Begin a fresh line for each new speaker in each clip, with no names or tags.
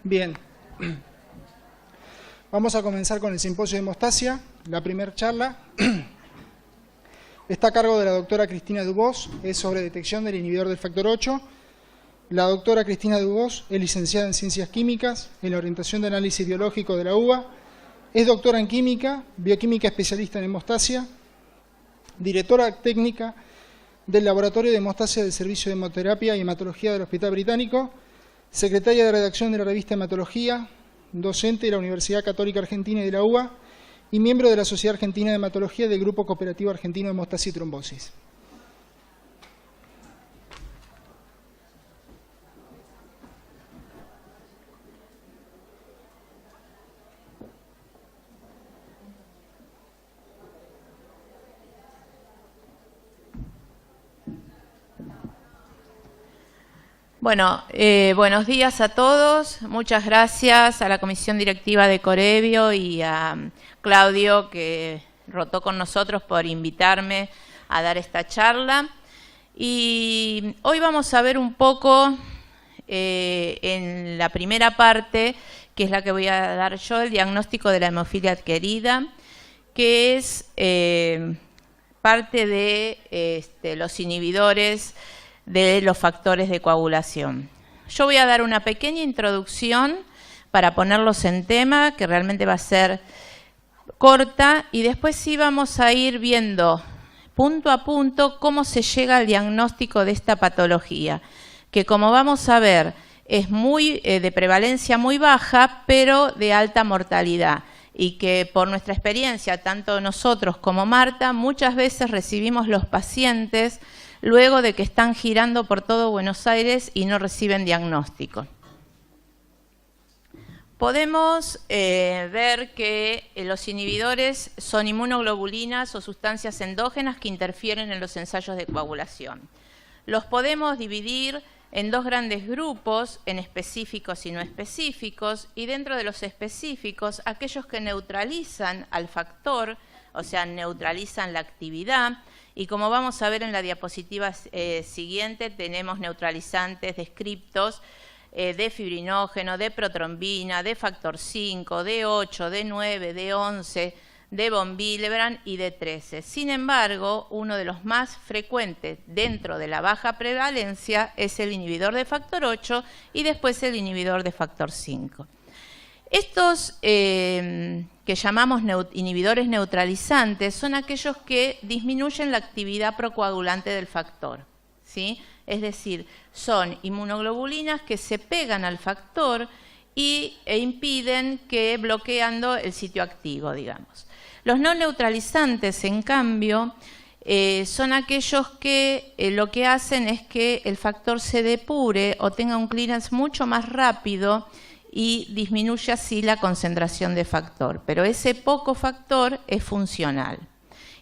Bien, vamos a comenzar con el simposio de hemostasia. La primera charla está a cargo de la doctora Cristina Dubós, es sobre detección del inhibidor del factor 8. La doctora Cristina Dubós es licenciada en Ciencias Químicas, en la orientación de análisis biológico de la UBA, es doctora en Química, bioquímica especialista en hemostasia, directora técnica del Laboratorio de Hemostasia del Servicio de Hemoterapia y Hematología del Hospital Británico, secretaria de redacción de la revista Hematología, docente de la Universidad Católica Argentina y de la UBA, y miembro de la Sociedad Argentina de Hematología del Grupo Cooperativo Argentino de Hemostasia y Trombosis.
Bueno, buenos días a todos. Muchas gracias a la Comisión Directiva de Corevio y a Claudio, que rotó con nosotros, por invitarme a dar esta charla. Y hoy vamos a ver un poco, en la primera parte, que es la que voy a dar yo, el diagnóstico de la hemofilia adquirida, que es parte de los inhibidores de los factores de coagulación. Yo voy a dar una pequeña introducción para ponerlos en tema, que realmente va a ser corta, y después sí vamos a ir viendo punto a punto cómo se llega al diagnóstico de esta patología, que como vamos a ver es muy de prevalencia muy baja, pero de alta mortalidad, y que por nuestra experiencia, tanto nosotros como Marta, muchas veces recibimos los pacientes luego de que están girando por todo Buenos Aires y no reciben diagnóstico. Podemos ver que los inhibidores son inmunoglobulinas o sustancias endógenas que interfieren en los ensayos de coagulación. Los podemos dividir en dos grandes grupos, en específicos y no específicos, y dentro de los específicos, aquellos que neutralizan al factor, o sea, neutralizan la actividad, y como vamos a ver en la diapositiva siguiente, tenemos neutralizantes descriptos de fibrinógeno, de protrombina, de factor 5, de 8, de 9, de 11, de von Willebrand y de 13. Sin embargo, uno de los más frecuentes dentro de la baja prevalencia es el inhibidor de factor 8 y después el inhibidor de factor 5. Estos que llamamos inhibidores neutralizantes son aquellos que disminuyen la actividad procoagulante del factor, ¿sí? Es decir, son inmunoglobulinas que se pegan al factor e impiden que bloqueando el sitio activo, digamos. Los no neutralizantes, en cambio, son aquellos que lo que hacen es que el factor se depure o tenga un clearance mucho más rápido y disminuye así la concentración de factor, pero ese poco factor es funcional.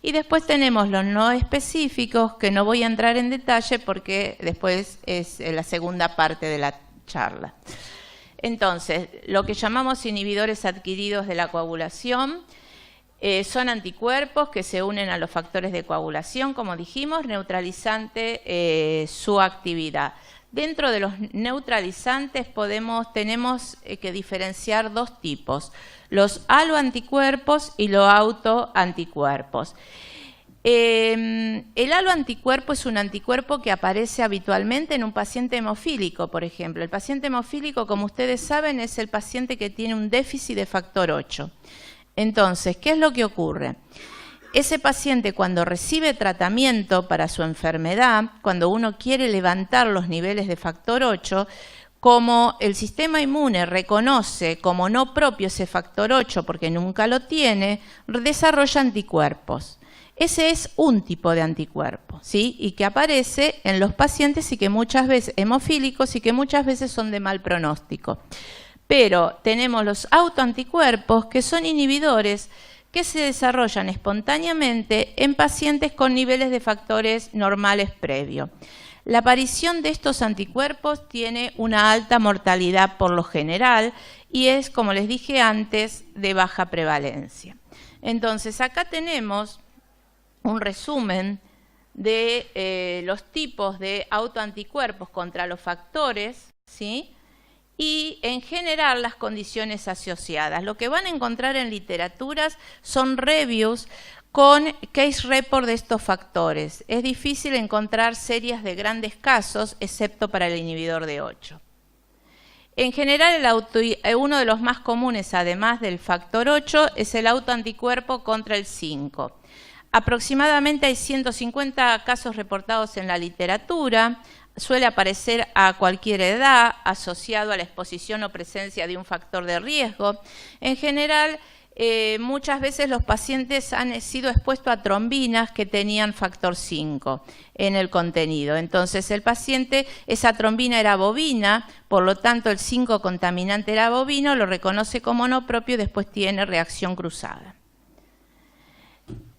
Y después tenemos los no específicos, que no voy a entrar en detalle porque después es la segunda parte de la charla. Entonces, lo que llamamos inhibidores adquiridos de la coagulación son anticuerpos que se unen a los factores de coagulación, como dijimos, neutralizante su actividad. Dentro de los neutralizantes tenemos que diferenciar dos tipos, los aloanticuerpos y los autoanticuerpos. El aloanticuerpo es un anticuerpo que aparece habitualmente en un paciente hemofílico, por ejemplo. El paciente hemofílico, como ustedes saben, es el paciente que tiene un déficit de factor 8. Entonces, ¿qué es lo que ocurre? Ese paciente, cuando recibe tratamiento para su enfermedad, cuando uno quiere levantar los niveles de factor 8, como el sistema inmune reconoce como no propio ese factor 8 porque nunca lo tiene, desarrolla anticuerpos. Ese es un tipo de anticuerpo, ¿sí? Y que aparece en los pacientes y que muchas veces hemofílicos y que muchas veces son de mal pronóstico. Pero tenemos los autoanticuerpos, que son inhibidores que se desarrollan espontáneamente en pacientes con niveles de factores normales previos. La aparición de estos anticuerpos tiene una alta mortalidad por lo general y es, como les dije antes, de baja prevalencia. Entonces, acá tenemos un resumen de los tipos de autoanticuerpos contra los factores, ¿sí? y en general las condiciones asociadas. Lo que van a encontrar en literaturas son reviews con case report de estos factores. Es difícil encontrar series de grandes casos, excepto para el inhibidor de 8. En general, uno de los más comunes, además del factor 8, es el autoanticuerpo contra el 5. Aproximadamente hay 150 casos reportados en la literatura. Suele aparecer a cualquier edad, asociado a la exposición o presencia de un factor de riesgo. En general, muchas veces los pacientes han sido expuestos a trombinas que tenían factor 5 en el contenido. Entonces, el paciente, esa trombina era bovina, por lo tanto el 5 contaminante era bovino, lo reconoce como no propio y después tiene reacción cruzada.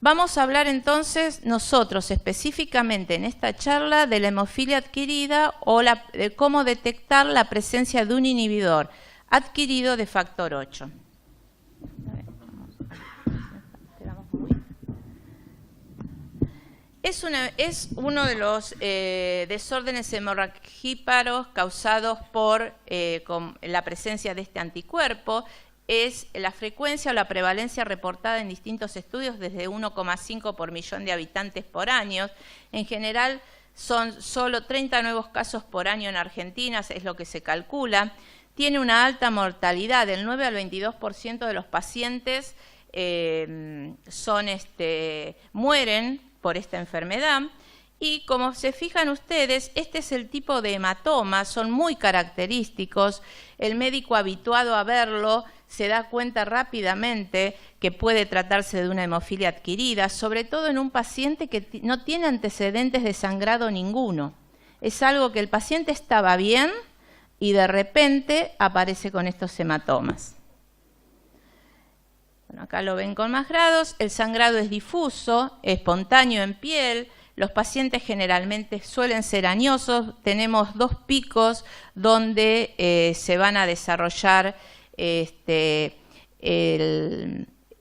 Vamos a hablar entonces nosotros específicamente en esta charla de la hemofilia adquirida o de cómo detectar la presencia de un inhibidor adquirido de factor 8. Es uno de los desórdenes hemorragíparos causados por la presencia de este anticuerpo. Es la frecuencia o la prevalencia reportada en distintos estudios desde 1,5 por millón de habitantes por año. En general son solo 30 nuevos casos por año en Argentina, es lo que se calcula. Tiene una alta mortalidad, del 9 al 22% de los pacientes mueren por esta enfermedad. Y como se fijan ustedes, este es el tipo de hematomas, son muy característicos. El médico habituado a verlo se da cuenta rápidamente que puede tratarse de una hemofilia adquirida, sobre todo en un paciente que no tiene antecedentes de sangrado ninguno. Es algo que el paciente estaba bien y de repente aparece con estos hematomas. Bueno, acá lo ven con más grados. El sangrado es difuso, espontáneo en piel. Los pacientes generalmente suelen ser añosos. Tenemos 2 picos donde se van a desarrollar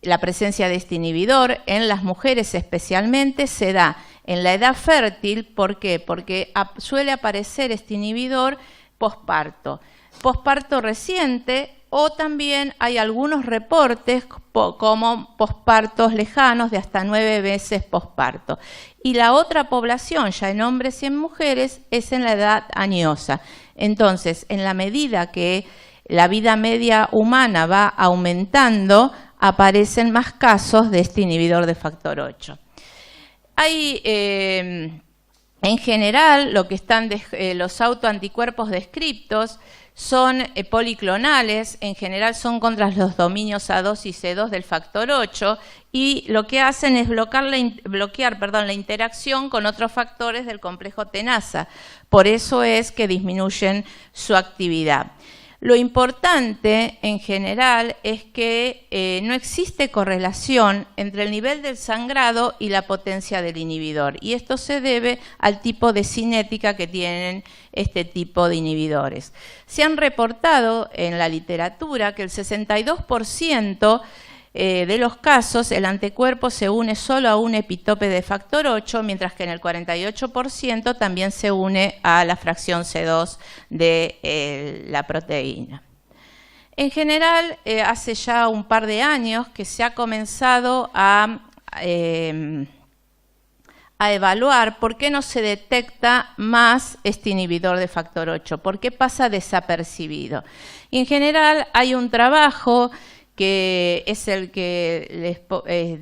la presencia de este inhibidor. En las mujeres especialmente se da en la edad fértil. ¿Por qué? Porque suele aparecer este inhibidor posparto. Posparto reciente, o también hay algunos reportes como pospartos lejanos de hasta 9 veces posparto. Y la otra población, ya en hombres y en mujeres, es en la edad añosa. Entonces, en la medida que la vida media humana va aumentando, aparecen más casos de este inhibidor de factor 8. Hay, en general, lo que están los autoanticuerpos descriptos son policlonales, en general son contra los dominios A2 y C2 del factor 8 y lo que hacen es bloquear la interacción con otros factores del complejo tenaza. Por eso es que disminuyen su actividad. Lo importante en general es que no existe correlación entre el nivel del sangrado y la potencia del inhibidor y esto se debe al tipo de cinética que tienen este tipo de inhibidores. Se han reportado en la literatura que el 62% de los casos el anticuerpo se une solo a un epitope de factor 8, mientras que en el 48% también se une a la fracción C2 de la proteína. En general, hace ya un par de años que se ha comenzado a evaluar por qué no se detecta más este inhibidor de factor 8, por qué pasa desapercibido. Y en general hay un trabajo que es el que les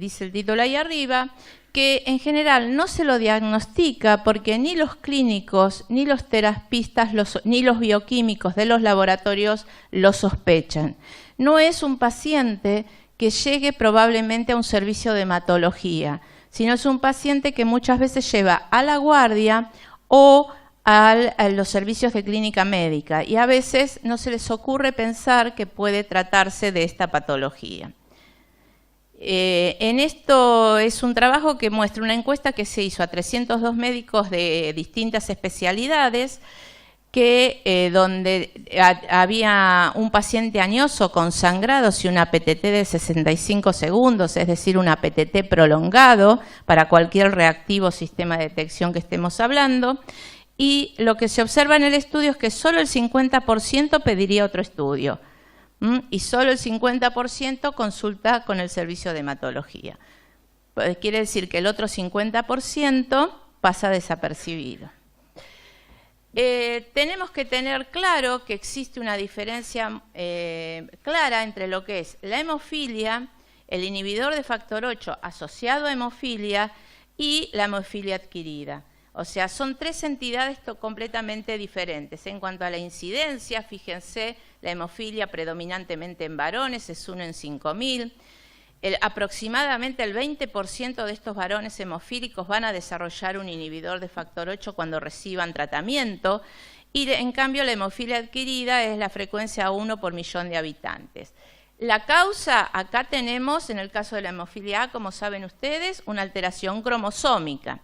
dice el título ahí arriba, que en general no se lo diagnostica porque ni los clínicos, ni los terapistas, ni los bioquímicos de los laboratorios lo sospechan. No es un paciente que llegue probablemente a un servicio de hematología, sino es un paciente que muchas veces lleva a la guardia o a los servicios de clínica médica y a veces no se les ocurre pensar que puede tratarse de esta patología. En esto es un trabajo que muestra una encuesta que se hizo a 302 médicos de distintas especialidades donde había un paciente añoso con sangrados y una PTT de 65 segundos, es decir, un PTT prolongado para cualquier reactivo sistema de detección que estemos hablando. y lo que se observa en el estudio es que solo el 50% pediría otro estudio y solo el 50% consulta con el servicio de hematología. Quiere decir que el otro 50% pasa desapercibido. Tenemos que tener claro que existe una diferencia clara entre lo que es la hemofilia, el inhibidor de factor 8 asociado a hemofilia y la hemofilia adquirida. O sea, son tres entidades completamente diferentes. En cuanto a la incidencia, fíjense, la hemofilia predominantemente en varones es 1 en 5.000. Aproximadamente el 20% de estos varones hemofílicos van a desarrollar un inhibidor de factor 8 cuando reciban tratamiento y en cambio la hemofilia adquirida es la frecuencia 1 por millón de habitantes. La causa, acá tenemos, en el caso de la hemofilia A, como saben ustedes, una alteración cromosómica.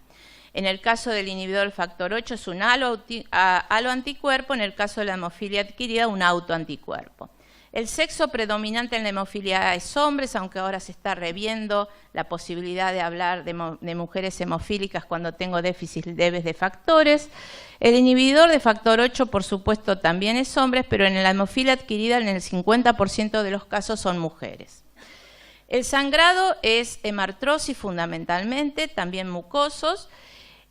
En el caso del inhibidor del factor 8 es un aloanticuerpo, en el caso de la hemofilia adquirida un autoanticuerpo. El sexo predominante en la hemofilia A es hombres, aunque ahora se está reviendo la posibilidad de hablar de mujeres hemofílicas cuando tengo déficit leves de factores. El inhibidor de factor 8, por supuesto, también es hombres, pero en la hemofilia adquirida en el 50% de los casos son mujeres. El sangrado es hemartrosis fundamentalmente, también mucosos.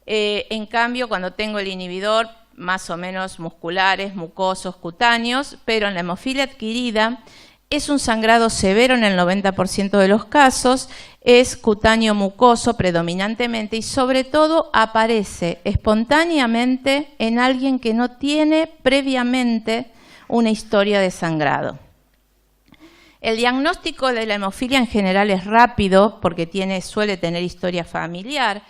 En cambio, cuando tengo el inhibidor, más o menos musculares, mucosos, cutáneos, pero en la hemofilia adquirida es un sangrado severo en el 90% de los casos, es cutáneo mucoso predominantemente y sobre todo aparece espontáneamente en alguien que no tiene previamente una historia de sangrado. El diagnóstico de la hemofilia en general es rápido porque suele tener historia familiar.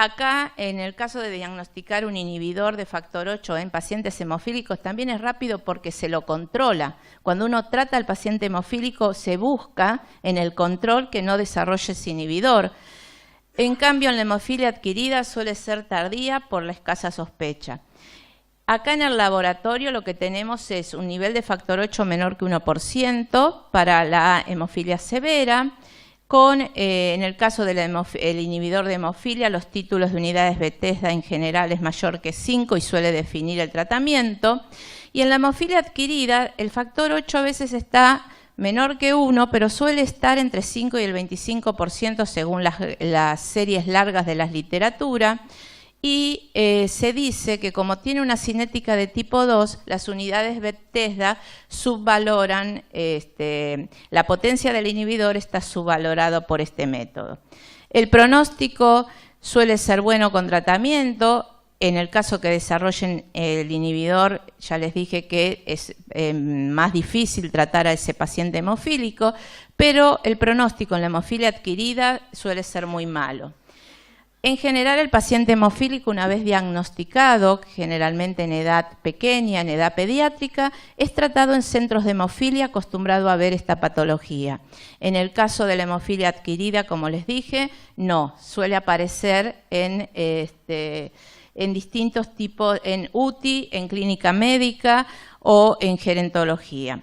Acá, en el caso de diagnosticar un inhibidor de factor 8 en pacientes hemofílicos, también es rápido porque se lo controla. Cuando uno trata al paciente hemofílico, se busca en el control que no desarrolle ese inhibidor. En cambio, en la hemofilia adquirida suele ser tardía por la escasa sospecha. Acá en el laboratorio lo que tenemos es un nivel de factor 8 menor que 1% para la hemofilia severa, en el caso del inhibidor de hemofilia, los títulos de unidades Bethesda en general es mayor que 5 y suele definir el tratamiento. Y en la hemofilia adquirida, el factor 8 a veces está menor que 1, pero suele estar entre 5 y el 25% según las series largas de la literatura. Y se dice que como tiene una cinética de tipo 2, las unidades Bethesda subvaloran, la potencia del inhibidor está subvalorado por este método. El pronóstico suele ser bueno con tratamiento. En el caso que desarrollen el inhibidor, ya les dije que es más difícil tratar a ese paciente hemofílico, pero el pronóstico en la hemofilia adquirida suele ser muy malo. En general, el paciente hemofílico, una vez diagnosticado, generalmente en edad pequeña, en edad pediátrica, es tratado en centros de hemofilia acostumbrado a ver esta patología. En el caso de la hemofilia adquirida, como les dije, no, suele aparecer en distintos tipos, en UTI, en clínica médica o en gerontología.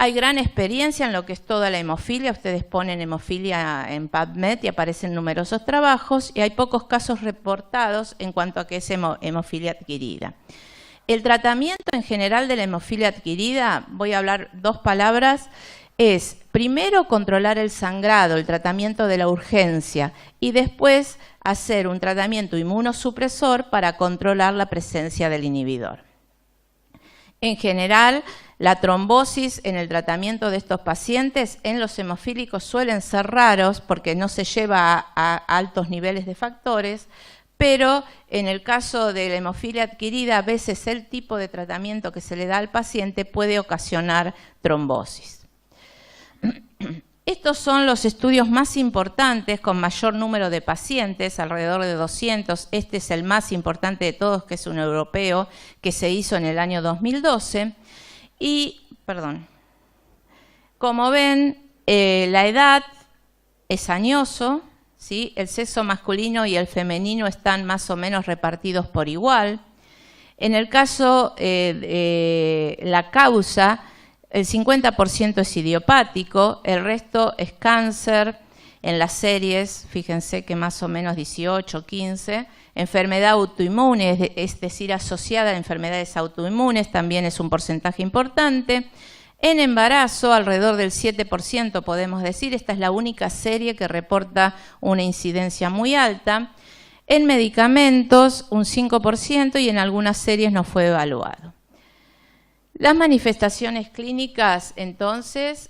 Hay gran experiencia en lo que es toda la hemofilia. Ustedes ponen hemofilia en PubMed y aparecen numerosos trabajos y hay pocos casos reportados en cuanto a que es hemofilia adquirida. El tratamiento en general de la hemofilia adquirida, voy a hablar dos palabras, es primero controlar el sangrado, el tratamiento de la urgencia y después hacer un tratamiento inmunosupresor para controlar la presencia del inhibidor. En general, la trombosis en el tratamiento de estos pacientes en los hemofílicos suelen ser raros porque no se lleva a altos niveles de factores, pero en el caso de la hemofilia adquirida, a veces el tipo de tratamiento que se le da al paciente puede ocasionar trombosis. Estos son los estudios más importantes con mayor número de pacientes, alrededor de 200. Este es el más importante de todos, que es un europeo, que se hizo en el año 2012. Y, como ven, la edad es añoso, ¿sí? El sexo masculino y el femenino están más o menos repartidos por igual. En el caso de la causa, el 50% es idiopático, el resto es cáncer en las series, fíjense que más o menos 18, 15, enfermedad autoinmune, es decir, asociada a enfermedades autoinmunes, también es un porcentaje importante. En embarazo, alrededor del 7% podemos decir, esta es la única serie que reporta una incidencia muy alta. En medicamentos, un 5% y en algunas series no fue evaluado. Las manifestaciones clínicas, entonces,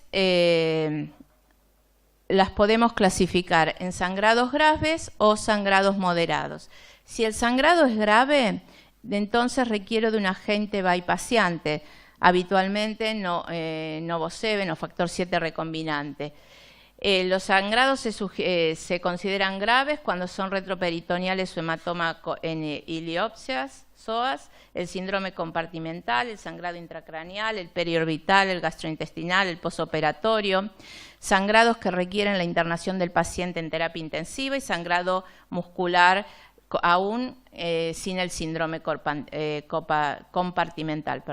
las podemos clasificar en sangrados graves o sangrados moderados. Si el sangrado es grave, entonces requiero de un agente bypassiante, habitualmente Novoceben o factor 7 recombinante. Los sangrados se consideran graves cuando son retroperitoneales o hematoma en iliopsias, psoas, el síndrome compartimental, el sangrado intracraneal, el periorbital, el gastrointestinal, el posoperatorio, sangrados que requieren la internación del paciente en terapia intensiva y sangrado muscular aún sin el síndrome compartimental.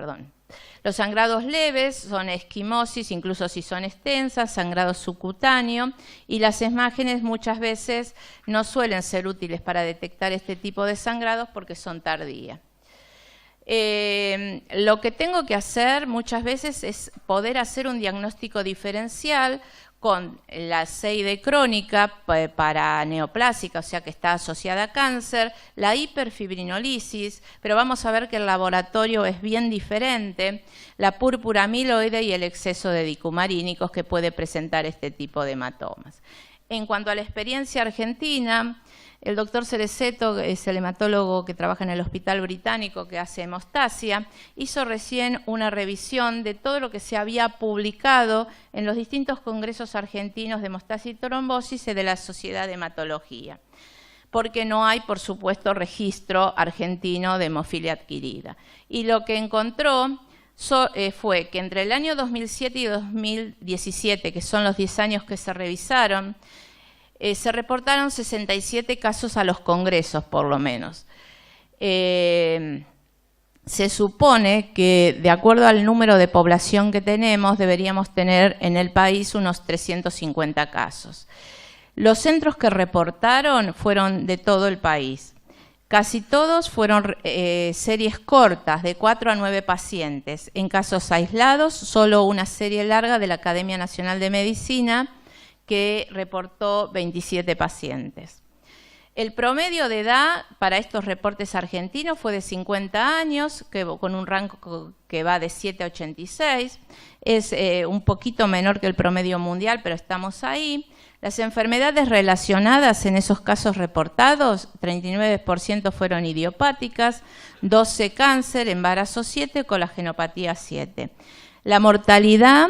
Los sangrados leves son esquimosis, incluso si son extensas, sangrado subcutáneo, y las imágenes muchas veces no suelen ser útiles para detectar este tipo de sangrados porque son tardías. Lo que tengo que hacer muchas veces es poder hacer un diagnóstico diferencial con la CID crónica para neoplásica, o sea que está asociada a cáncer, la hiperfibrinolisis, pero vamos a ver que el laboratorio es bien diferente, la púrpura amiloide y el exceso de dicumarínicos que puede presentar este tipo de hematomas. En cuanto a la experiencia argentina, el doctor Cerezeto, es el hematólogo que trabaja en el Hospital Británico que hace hemostasia, hizo recién una revisión de todo lo que se había publicado en los distintos congresos argentinos de hemostasia y trombosis y de la Sociedad de Hematología, porque no hay, por supuesto, registro argentino de hemofilia adquirida. Y lo que encontró fue que entre el año 2007 y 2017, que son los 10 años que se revisaron, se reportaron 67 casos a los congresos, por lo menos. Se supone que, de acuerdo al número de población que tenemos, deberíamos tener en el país unos 350 casos. Los centros que reportaron fueron de todo el país. Casi todos fueron series cortas, de 4 a 9 pacientes. En casos aislados, solo una serie larga de la Academia Nacional de Medicina, que reportó 27 pacientes. El promedio de edad para estos reportes argentinos fue de 50 años, con un rango que va de 7 a 86. Es un poquito menor que el promedio mundial, pero estamos ahí. Las enfermedades relacionadas en esos casos reportados, 39% fueron idiopáticas, 12 cáncer, embarazo 7, colagenopatía 7. La mortalidad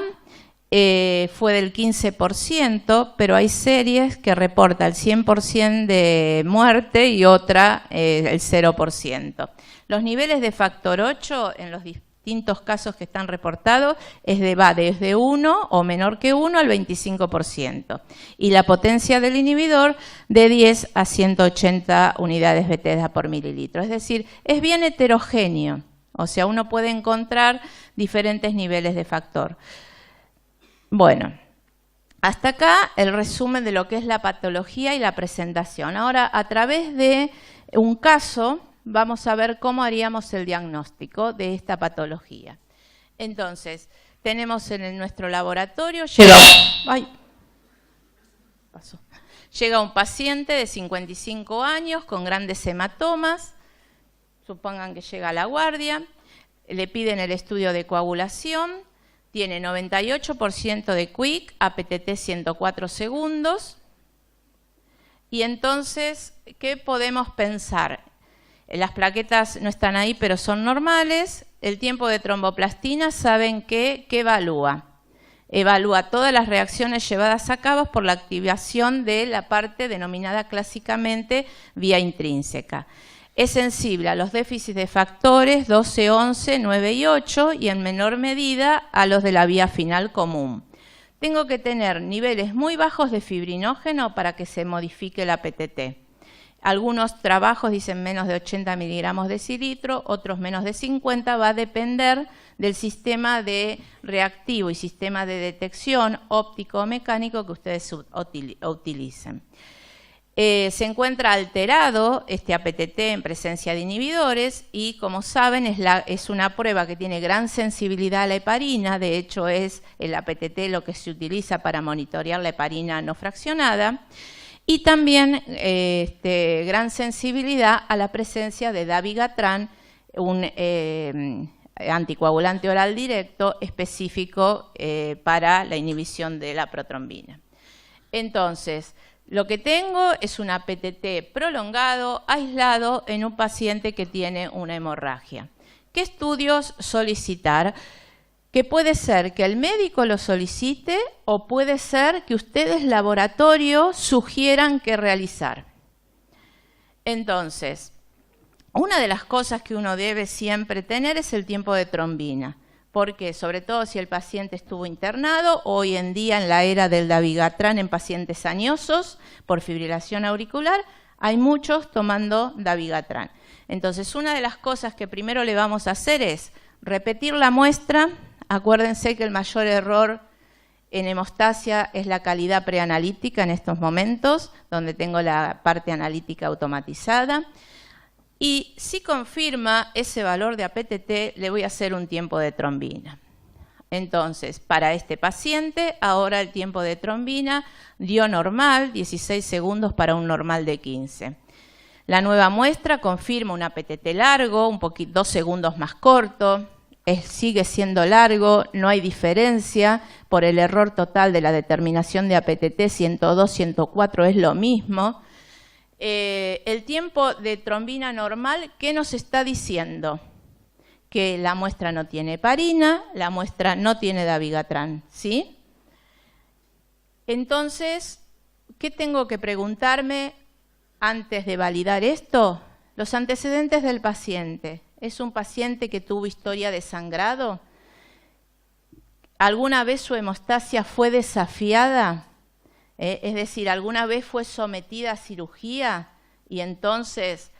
fue del 15%, pero hay series que reporta el 100% de muerte y otra el 0%. Los niveles de factor 8 en los distintos casos que están reportados va desde 1 o menor que 1 al 25%. Y la potencia del inhibidor de 10 a 180 unidades beta por mililitro. Es decir, es bien heterogéneo. O sea, uno puede encontrar diferentes niveles de factor. Bueno, hasta acá el resumen de lo que es la patología y la presentación. Ahora, a través de un caso, vamos a ver cómo haríamos el diagnóstico de esta patología. Entonces, tenemos en nuestro laboratorio, llega un paciente de 55 años con grandes hematomas, supongan que llega a la guardia, le piden el estudio de coagulación, tiene 98% de quick, APTT 104 segundos. Y entonces, ¿qué podemos pensar? Las plaquetas no están ahí, pero son normales. El tiempo de tromboplastina, ¿saben qué evalúa? Evalúa todas las reacciones llevadas a cabo por la activación de la parte denominada clásicamente vía intrínseca. Es sensible a los déficits de factores 12, 11, 9 y 8 y en menor medida a los de la vía final común. Tengo que tener niveles muy bajos de fibrinógeno para que se modifique la PTT. Algunos trabajos dicen menos de 80 miligramos decilitro, otros menos de 50, va a depender del sistema de reactivo y sistema de detección óptico o mecánico que ustedes utilicen. Se encuentra alterado este APTT en presencia de inhibidores y, como saben, es una prueba que tiene gran sensibilidad a la heparina. De hecho, es el APTT lo que se utiliza para monitorear la heparina no fraccionada. Y también gran sensibilidad a la presencia de dabigatran, un anticoagulante oral directo específico para la inhibición de la protrombina. Entonces, lo que tengo es un APTT prolongado, aislado, en un paciente que tiene una hemorragia. ¿Qué estudios solicitar? Que puede ser que el médico lo solicite o puede ser que ustedes, laboratorio, sugieran qué realizar. Entonces, una de las cosas que uno debe siempre tener es el tiempo de trombina. Porque, sobre todo si el paciente estuvo internado, hoy en día en la era del dabigatran en pacientes añosos por fibrilación auricular, hay muchos tomando dabigatran. Entonces, una de las cosas que primero le vamos a hacer es repetir la muestra. Acuérdense que el mayor error en hemostasia es la calidad preanalítica en estos momentos, donde tengo la parte analítica automatizada. Y si confirma ese valor de APTT, le voy a hacer un tiempo de trombina. Entonces, para este paciente, ahora el tiempo de trombina dio normal, 16 segundos para un normal de 15. La nueva muestra confirma un APTT largo, 2 segundos más corto. Sigue siendo largo, no hay diferencia por el error total de la determinación de APTT, 102, 104 es lo mismo. El tiempo de trombina normal, ¿qué nos está diciendo? Que la muestra no tiene heparina, la muestra no tiene dabigatran, ¿sí? Entonces, ¿qué tengo que preguntarme antes de validar esto? Los antecedentes del paciente. ¿Es un paciente que tuvo historia de sangrado? ¿Alguna vez su hemostasia fue desafiada? Es decir, ¿alguna vez fue sometida a cirugía y entonces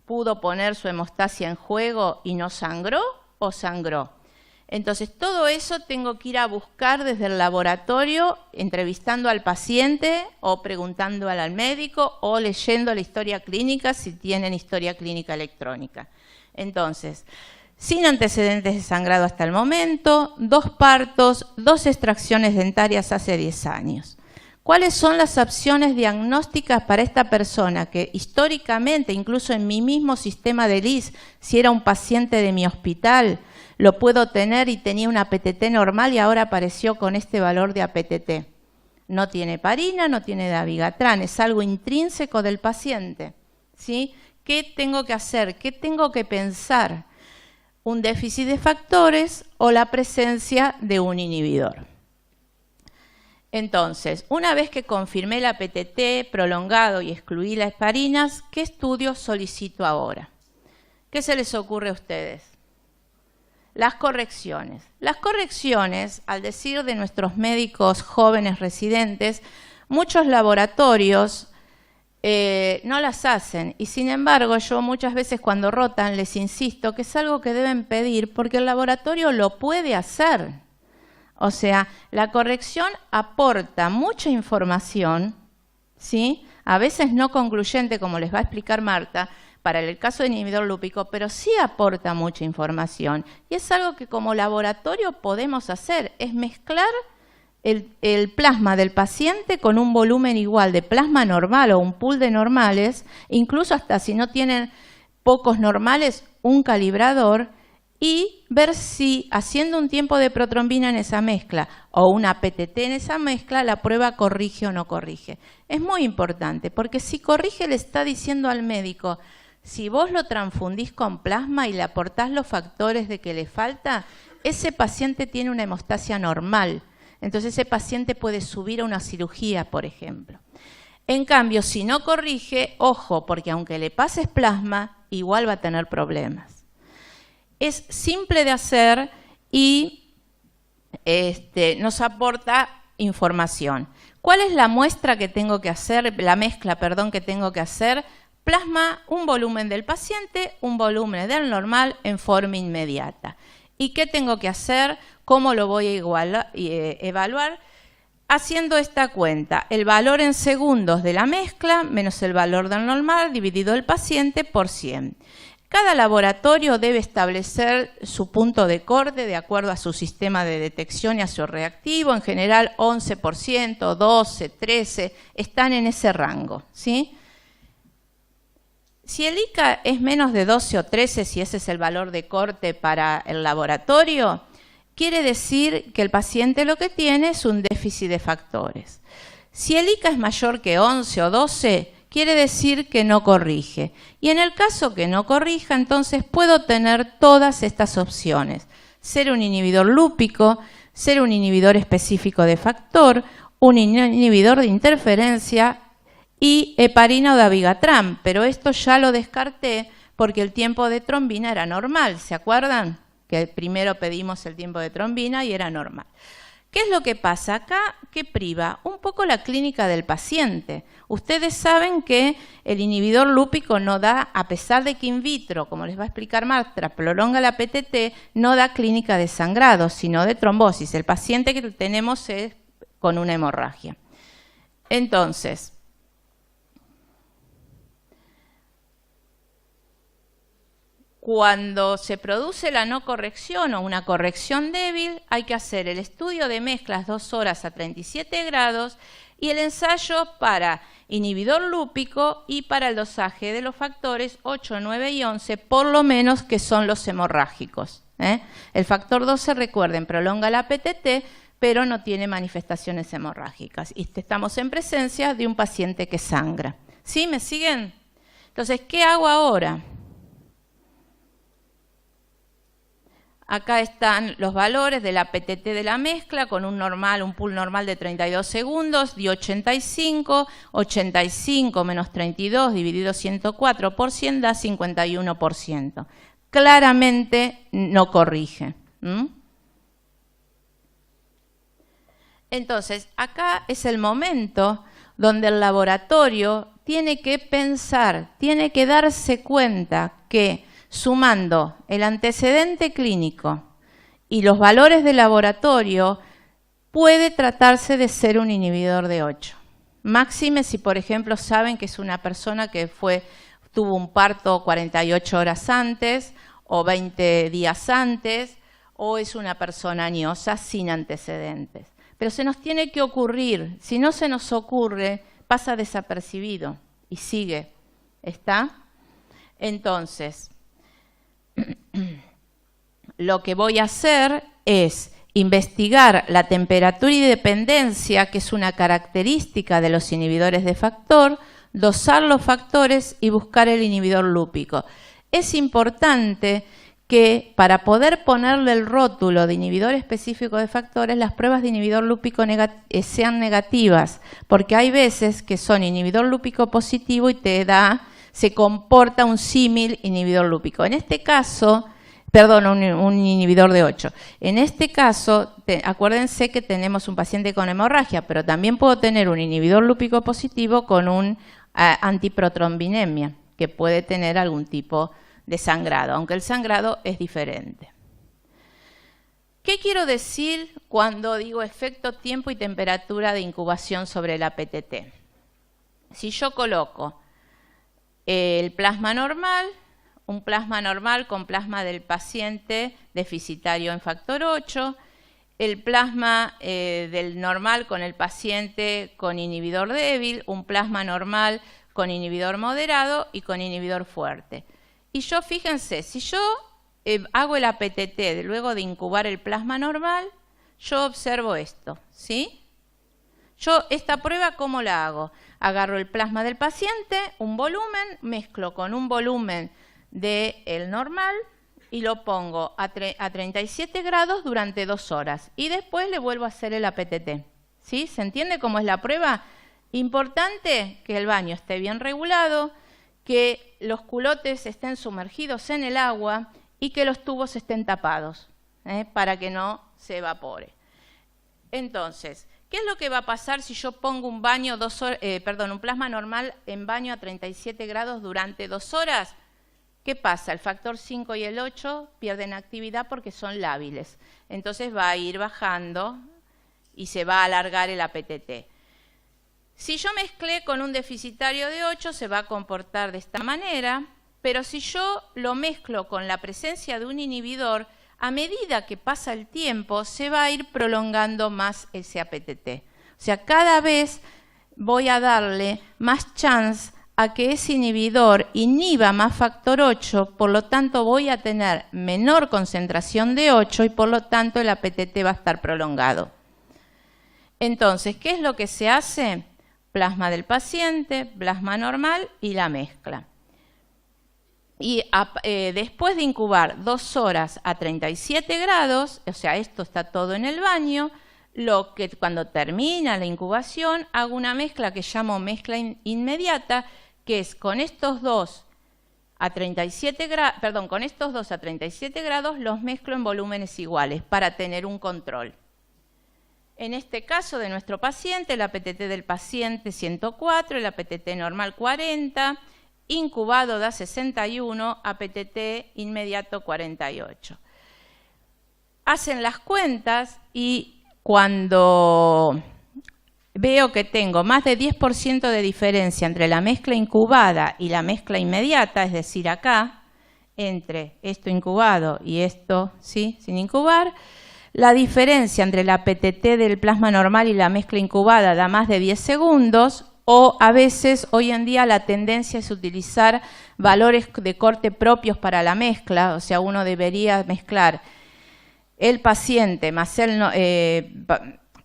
pudo poner su hemostasia en juego y no sangró o sangró? Entonces, todo eso tengo que ir a buscar desde el laboratorio, entrevistando al paciente o preguntando al médico o leyendo la historia clínica si tienen historia clínica electrónica. Entonces, sin antecedentes de sangrado hasta el momento, 2 partos, 2 extracciones dentarias hace 10 años. ¿Cuáles son las opciones diagnósticas para esta persona que históricamente, incluso en mi mismo sistema de LIS, si era un paciente de mi hospital, lo puedo tener y tenía una APTT normal y ahora apareció con este valor de APTT? No tiene heparina, no tiene dabigatran, es algo intrínseco del paciente, ¿sí? ¿Qué tengo que hacer? ¿Qué tengo que pensar? ¿Un déficit de factores o la presencia de un inhibidor? Entonces, una vez que confirmé el APTT prolongado y excluí las heparinas, ¿qué estudios solicito ahora? ¿Qué se les ocurre a ustedes? Las correcciones. Las correcciones, al decir de nuestros médicos jóvenes residentes, muchos laboratorios no las hacen y sin embargo yo muchas veces cuando rotan les insisto que es algo que deben pedir porque el laboratorio lo puede hacer. O sea, la corrección aporta mucha información, ¿sí? A veces no concluyente, como les va a explicar Marta, para el caso de inhibidor lúpico, pero sí aporta mucha información. Y es algo que como laboratorio podemos hacer, es mezclar el plasma del paciente con un volumen igual de plasma normal o un pool de normales, incluso hasta si no tienen pocos normales, un calibrador, y ver si haciendo un tiempo de protrombina en esa mezcla o una APTT en esa mezcla, la prueba corrige o no corrige. Es muy importante porque si corrige le está diciendo al médico, si vos lo transfundís con plasma y le aportás los factores de que le falta, ese paciente tiene una hemostasia normal. Entonces ese paciente puede subir a una cirugía, por ejemplo. En cambio, si no corrige, ojo, porque aunque le pases plasma, igual va a tener problemas. Es simple de hacer y nos aporta información. ¿Cuál es la muestra que tengo que hacer, la mezcla, perdón, que tengo que hacer plasma un volumen del paciente, un volumen del normal en forma inmediata. ¿Y qué tengo que hacer? ¿Cómo lo voy a evaluar? Haciendo esta cuenta, el valor en segundos de la mezcla menos el valor del normal dividido el paciente por 100. Cada laboratorio debe establecer su punto de corte de acuerdo a su sistema de detección y a su reactivo. En general 11%, 12%, 13%, están en ese rango, ¿sí? Si el ICA es menos de 12 o 13, si ese es el valor de corte para el laboratorio, quiere decir que el paciente lo que tiene es un déficit de factores. Si el ICA es mayor que 11 o 12, quiere decir que no corrige. Y en el caso que no corrija, entonces puedo tener todas estas opciones. Ser un inhibidor lúpico, ser un inhibidor específico de factor, un inhibidor de interferencia y heparina o dabigatran. Pero esto ya lo descarté porque el tiempo de trombina era normal. ¿Se acuerdan? Que primero pedimos el tiempo de trombina y era normal. ¿Qué es lo que pasa acá? Que priva un poco la clínica del paciente. Ustedes saben que el inhibidor lúpico no da, a pesar de que in vitro, como les va a explicar Marta, prolonga la PTT, no da clínica de sangrado, sino de trombosis. El paciente que tenemos es con una hemorragia. Entonces, cuando se produce la no corrección o una corrección débil, hay que hacer el estudio de mezclas 2 horas a 37 grados y el ensayo para inhibidor lúpico y para el dosaje de los factores 8, 9 y 11, por lo menos que son los hemorrágicos. El factor 12, recuerden, prolonga la PTT, pero no tiene manifestaciones hemorrágicas. Y estamos en presencia de un paciente que sangra. ¿Sí? ¿Me siguen? Entonces, ¿qué hago ahora? Acá están los valores de la PTT de la mezcla con un pool normal de 32 segundos, dio 85, 85 menos 32 dividido 104 por 100 da 51%. Claramente no corrige. Entonces, acá es el momento donde el laboratorio tiene que pensar, tiene que darse cuenta que sumando el antecedente clínico y los valores de laboratorio, puede tratarse de ser un inhibidor de 8. Máxime si, por ejemplo, saben que es una persona que tuvo un parto 48 horas antes o 20 días antes, o es una persona añosa sin antecedentes. Pero se nos tiene que ocurrir. Si no se nos ocurre, pasa desapercibido y sigue. ¿Está? Entonces, lo que voy a hacer es investigar la temperatura y dependencia, que es una característica de los inhibidores de factor, dosar los factores y buscar el inhibidor lúpico. Es importante que para poder ponerle el rótulo de inhibidor específico de factores, las pruebas de inhibidor lúpico sean negativas, porque hay veces que son inhibidor lúpico positivo y se comporta un símil inhibidor lúpico. En este caso, perdón, un inhibidor de 8. En este caso, acuérdense que tenemos un paciente con hemorragia, pero también puedo tener un inhibidor lúpico positivo con un antiprotrombinemia, que puede tener algún tipo de sangrado, aunque el sangrado es diferente. ¿Qué quiero decir cuando digo efecto tiempo y temperatura de incubación sobre la PTT? Si yo coloco el plasma normal, un plasma normal con plasma del paciente deficitario en factor 8, el plasma del normal con el paciente con inhibidor débil, un plasma normal con inhibidor moderado y con inhibidor fuerte. Y yo, fíjense, si yo hago el APTT luego de incubar el plasma normal, yo observo esto, ¿sí? Yo esta prueba, ¿cómo la hago? Agarro el plasma del paciente, un volumen, mezclo con un volumen del normal y lo pongo a 37 grados durante 2 horas. Y después le vuelvo a hacer el APTT, ¿sí? ¿Se entiende cómo es la prueba? Importante que el baño esté bien regulado, que los culotes estén sumergidos en el agua y que los tubos estén tapados, para que no se evapore. Entonces, ¿Qué es lo que va a pasar si yo pongo un baño un plasma normal en baño a 37 grados durante 2 horas? ¿Qué pasa? El factor 5 y el 8 pierden actividad porque son lábiles. Entonces va a ir bajando y se va a alargar el APTT. Si yo mezclé con un deficitario de 8, se va a comportar de esta manera, pero si yo lo mezclo con la presencia de un inhibidor, a medida que pasa el tiempo, se va a ir prolongando más ese APTT. O sea, cada vez voy a darle más chance a que ese inhibidor inhiba más factor 8, por lo tanto voy a tener menor concentración de 8 y por lo tanto el APTT va a estar prolongado. Entonces, ¿qué es lo que se hace? Plasma del paciente, plasma normal y la mezcla. Y después de incubar 2 horas a 37 grados, o sea, esto está todo en el baño, cuando termina la incubación hago una mezcla que llamo mezcla inmediata, que es con estos dos a 37 grados los mezclo en volúmenes iguales para tener un control. En este caso de nuestro paciente, el APTT del paciente 104, el APTT normal 40, incubado da 61, APTT inmediato 48. Hacen las cuentas y cuando veo que tengo más de 10% de diferencia entre la mezcla incubada y la mezcla inmediata, es decir, acá, entre esto incubado y esto, ¿sí?, sin incubar, la diferencia entre la APTT del plasma normal y la mezcla incubada da más de 10 segundos, o a veces, hoy en día, la tendencia es utilizar valores de corte propios para la mezcla, o sea, uno debería mezclar el paciente más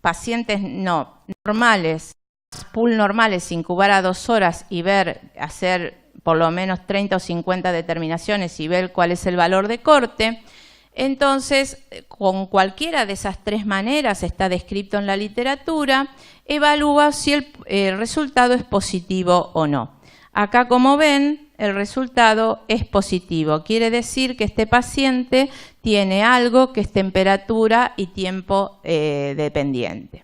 pacientes normales, pool normales, incubar a 2 horas y hacer por lo menos 30 o 50 determinaciones y ver cuál es el valor de corte. Entonces, con cualquiera de esas 3 maneras, está descrito en la literatura, evalúa si el resultado es positivo o no. Acá, como ven, el resultado es positivo. Quiere decir que este paciente tiene algo que es temperatura y tiempo dependiente.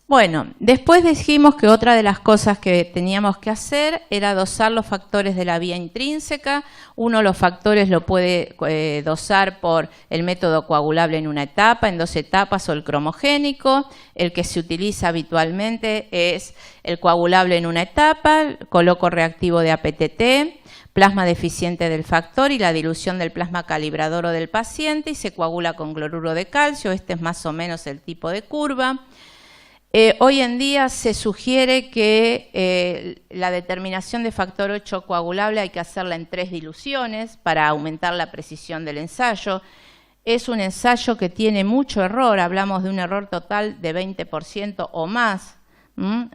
Bueno, después dijimos que otra de las cosas que teníamos que hacer era dosar los factores de la vía intrínseca. Uno de los factores lo puede dosar por el método coagulable en una etapa, en 2 etapas o el cromogénico. El que se utiliza habitualmente es el coagulable en una etapa, coloco reactivo de APTT, plasma deficiente del factor y la dilución del plasma calibrador o del paciente y se coagula con cloruro de calcio. Este es más o menos el tipo de curva. Hoy en día se sugiere que la determinación de factor 8 coagulable hay que hacerla en 3 diluciones para aumentar la precisión del ensayo. Es un ensayo que tiene mucho error, hablamos de un error total de 20% o más,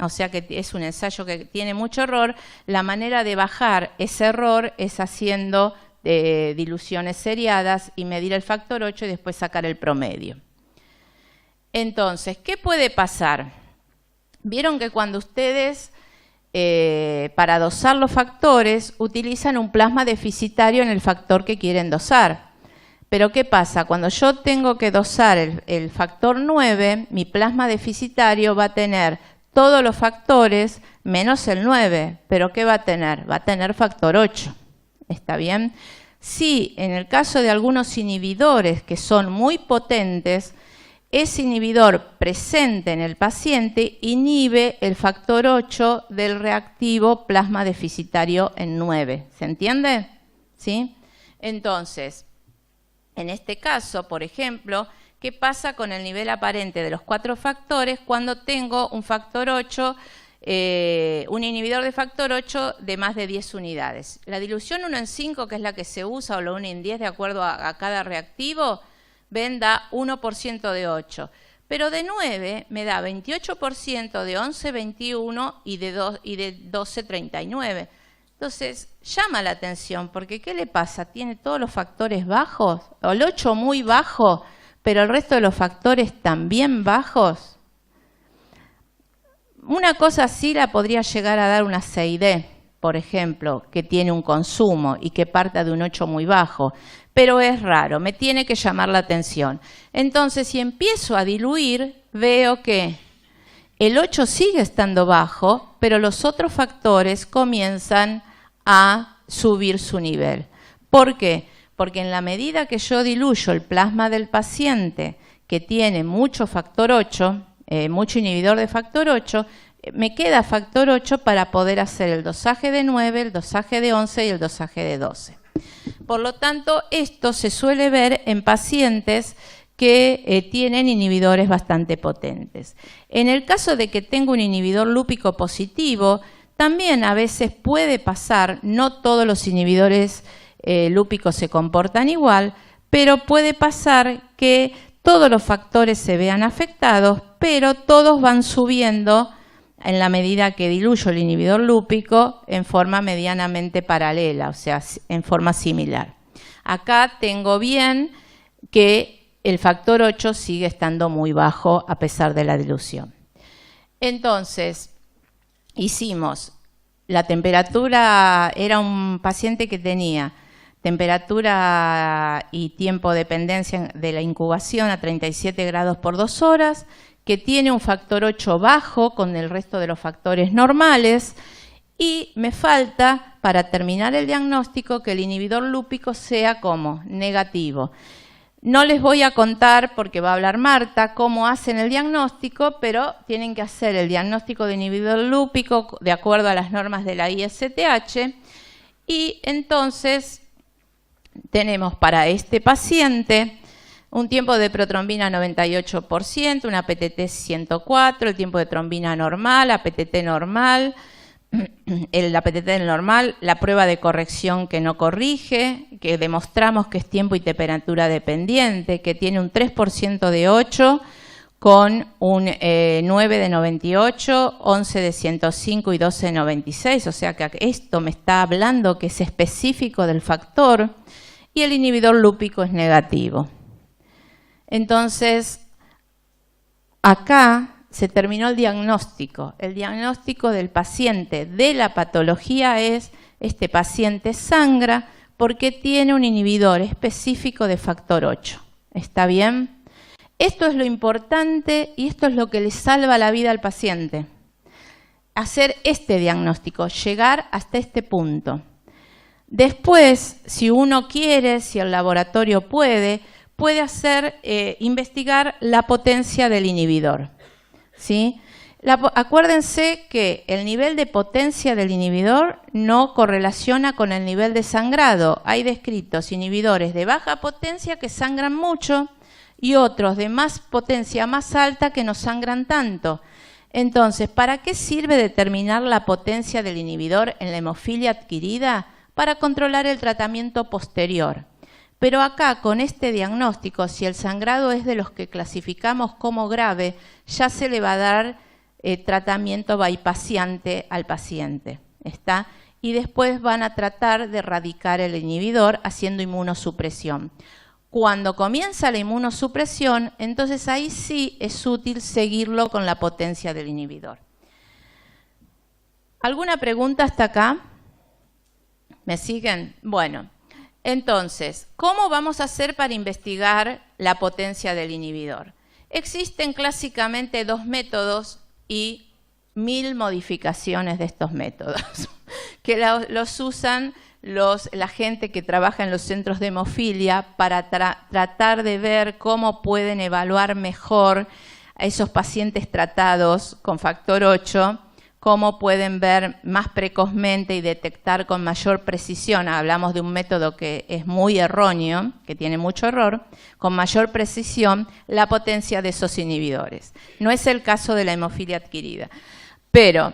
o sea que es un ensayo que tiene mucho error. La manera de bajar ese error es haciendo diluciones seriadas y medir el factor 8 y después sacar el promedio. Entonces, ¿qué puede pasar? Vieron que cuando ustedes, para dosar los factores, utilizan un plasma deficitario en el factor que quieren dosar. Pero ¿qué pasa? Cuando yo tengo que dosar el factor 9, mi plasma deficitario va a tener todos los factores menos el 9. ¿Pero qué va a tener? Va a tener factor 8. ¿Está bien? Si en el caso de algunos inhibidores que son muy potentes, ese inhibidor presente en el paciente inhibe el factor 8 del reactivo plasma deficitario en 9. ¿Se entiende? ¿Sí? Entonces, en este caso, por ejemplo, ¿qué pasa con el nivel aparente de los 4 factores cuando tengo un factor 8, un inhibidor de factor 8 de más de 10 unidades? La dilución 1 en 5, que es la que se usa, o la 1 en 10 de acuerdo a cada reactivo, ven, da 1% de 8, pero de 9 me da 28%, de 11, 21 y de 12, 39. Entonces, llama la atención, porque ¿qué le pasa? ¿Tiene todos los factores bajos? ¿O el 8 muy bajo, pero el resto de los factores también bajos? Una cosa así la podría llegar a dar una CID, por ejemplo, que tiene un consumo y que parta de un 8 muy bajo, pero es raro, me tiene que llamar la atención. Entonces, si empiezo a diluir, veo que el 8 sigue estando bajo, pero los otros factores comienzan a subir su nivel. ¿Por qué? Porque en la medida que yo diluyo el plasma del paciente que tiene mucho factor 8, mucho inhibidor de factor 8, me queda factor 8 para poder hacer el dosaje de 9, el dosaje de 11 y el dosaje de 12. Por lo tanto, esto se suele ver en pacientes que tienen inhibidores bastante potentes. En el caso de que tenga un inhibidor lúpico positivo, también a veces puede pasar, no todos los inhibidores lúpicos se comportan igual, pero puede pasar que todos los factores se vean afectados, pero todos van subiendo en la medida que diluyo el inhibidor lúpico en forma medianamente paralela, o sea, en forma similar. Acá tengo bien que el factor 8 sigue estando muy bajo a pesar de la dilución. Entonces, hicimos la temperatura, era un paciente que tenía temperatura y tiempo de dependencia de la incubación a 37 grados por 2 horas, que tiene un factor 8 bajo con el resto de los factores normales, y me falta, para terminar el diagnóstico, que el inhibidor lúpico sea como negativo. No les voy a contar, porque va a hablar Marta, cómo hacen el diagnóstico, pero tienen que hacer el diagnóstico de inhibidor lúpico de acuerdo a las normas de la ISTH, y entonces tenemos para este paciente un tiempo de protrombina 98%, una PTT 104, el tiempo de trombina normal, APTT normal, la PTT normal, la prueba de corrección que no corrige, que demostramos que es tiempo y temperatura dependiente, que tiene un 3% de 8 con un 9 de 98, 11 de 105 y 12 de 96, o sea que esto me está hablando que es específico del factor, y el inhibidor lúpico es negativo. Entonces, acá se terminó el diagnóstico. El diagnóstico del paciente de la patología es: este paciente sangra porque tiene un inhibidor específico de factor 8. ¿Está bien? Esto es lo importante y esto es lo que le salva la vida al paciente. Hacer este diagnóstico, llegar hasta este punto. Después, si uno quiere, si el laboratorio puede hacer, investigar la potencia del inhibidor. ¿Sí? Acuérdense que el nivel de potencia del inhibidor no correlaciona con el nivel de sangrado. Hay descritos inhibidores de baja potencia que sangran mucho y otros de más potencia más alta que no sangran tanto. Entonces, ¿para qué sirve determinar la potencia del inhibidor en la hemofilia adquirida? Para controlar el tratamiento posterior. Pero acá, con este diagnóstico, si el sangrado es de los que clasificamos como grave, ya se le va a dar tratamiento bypassiante al paciente. ¿Está? Y después van a tratar de erradicar el inhibidor haciendo inmunosupresión. Cuando comienza la inmunosupresión, entonces ahí sí es útil seguirlo con la potencia del inhibidor. ¿Alguna pregunta hasta acá? ¿Me siguen? Bueno. Entonces, ¿cómo vamos a hacer para investigar la potencia del inhibidor? Existen clásicamente dos métodos y 1000 modificaciones de estos métodos, que los usan la gente que trabaja en los centros de hemofilia para tratar de ver cómo pueden evaluar mejor a esos pacientes tratados con factor 8, cómo pueden ver más precozmente y detectar con mayor precisión. Hablamos de un método que es muy erróneo, que tiene mucho error, con mayor precisión la potencia de esos inhibidores. No es el caso de la hemofilia adquirida. Pero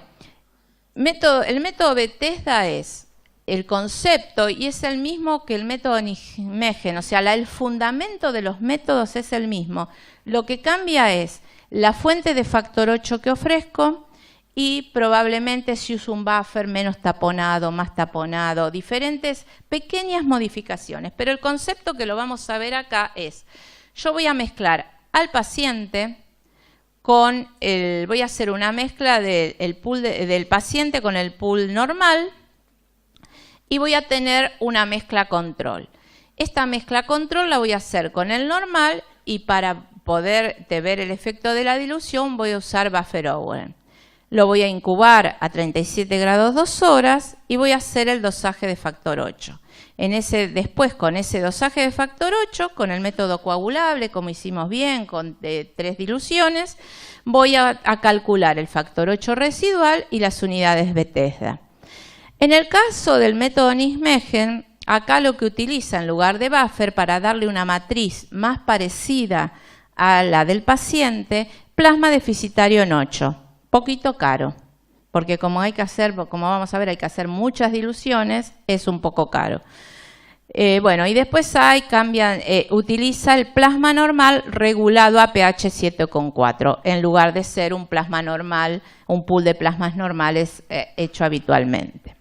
el método Bethesda es el concepto y es el mismo que el método Nijmegen, o sea, el fundamento de los métodos es el mismo. Lo que cambia es la fuente de factor 8 que ofrezco, y probablemente si uso un buffer menos taponado, más taponado, diferentes pequeñas modificaciones. Pero el concepto que lo vamos a ver acá es, yo voy a mezclar al paciente con voy a hacer una mezcla del pool del paciente con el pool normal, y voy a tener una mezcla control. Esta mezcla control la voy a hacer con el normal y para poder ver el efecto de la dilución voy a usar Buffer Owen. Lo voy a incubar a 37 grados 2 horas y voy a hacer el dosaje de factor 8. Después, con ese dosaje de factor 8, con el método coagulable, como hicimos bien, con 3 diluciones, voy a calcular el factor 8 residual y las unidades Bethesda. En el caso del método Nijmegen, acá lo que utiliza en lugar de buffer para darle una matriz más parecida a la del paciente, plasma deficitario en 8. Poquito caro, porque como vamos a ver, hay que hacer muchas diluciones, es un poco caro. Bueno, y después utiliza el plasma normal regulado a pH 7,4, en lugar de ser un plasma normal, un pool de plasmas normales hecho habitualmente.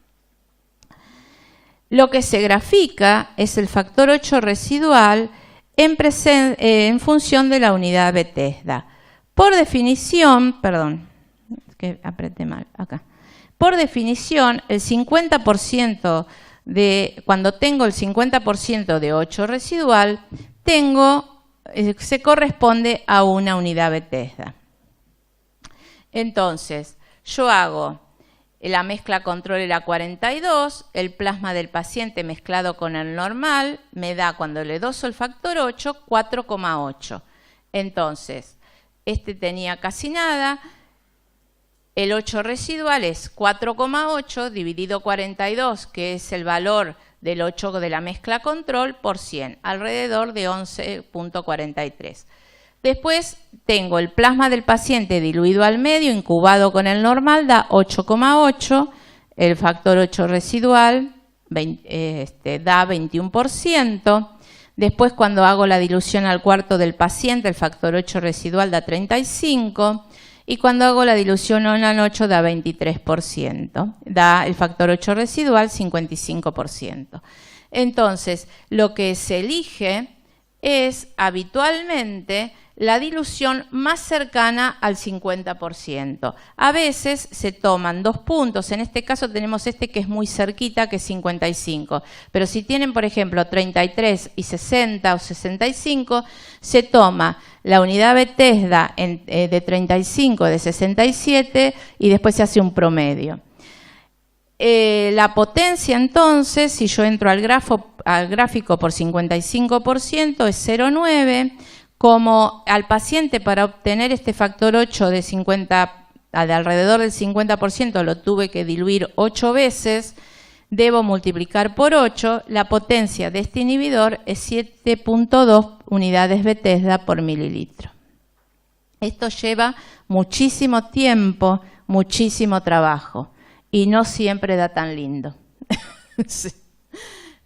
Lo que se grafica es el factor 8 residual en función de la unidad Bethesda. Por definición, que apreté mal acá. Por definición, el 50% cuando tengo el 50% de 8 residual, se corresponde a una unidad Bethesda. Entonces, yo hago la mezcla control era 42, el plasma del paciente mezclado con el normal me da, cuando le doso el factor 8, 4,8. Entonces, tenía casi nada. El 8 residual es 4,8 dividido 42, que es el valor del 8 de la mezcla control, por 100, alrededor de 11,43. Después tengo el plasma del paciente diluido al medio, incubado con el normal, da 8,8, el factor 8 residual da 21%. Después, cuando hago la dilución al cuarto del paciente, el factor 8 residual da 35%. Y cuando hago la dilusión 1 en 8 da 23%, da el factor 8 residual 55%. Entonces, lo que se elige es habitualmente la dilución más cercana al 50%. A veces se toman 2 puntos, en este caso tenemos que es muy cerquita, que es 55. Pero si tienen, por ejemplo, 33 y 60 o 65, se toma la unidad Bethesda de 35, de 67 y después se hace un promedio. La potencia entonces, si yo entro al gráfico por 55%, es 0,9. Como al paciente para obtener este factor 8 de alrededor del 50% lo tuve que diluir 8 veces, debo multiplicar por 8, la potencia de este inhibidor es 7,2 unidades Bethesda por mililitro. Esto lleva muchísimo tiempo, muchísimo trabajo y no siempre da tan lindo. Sí.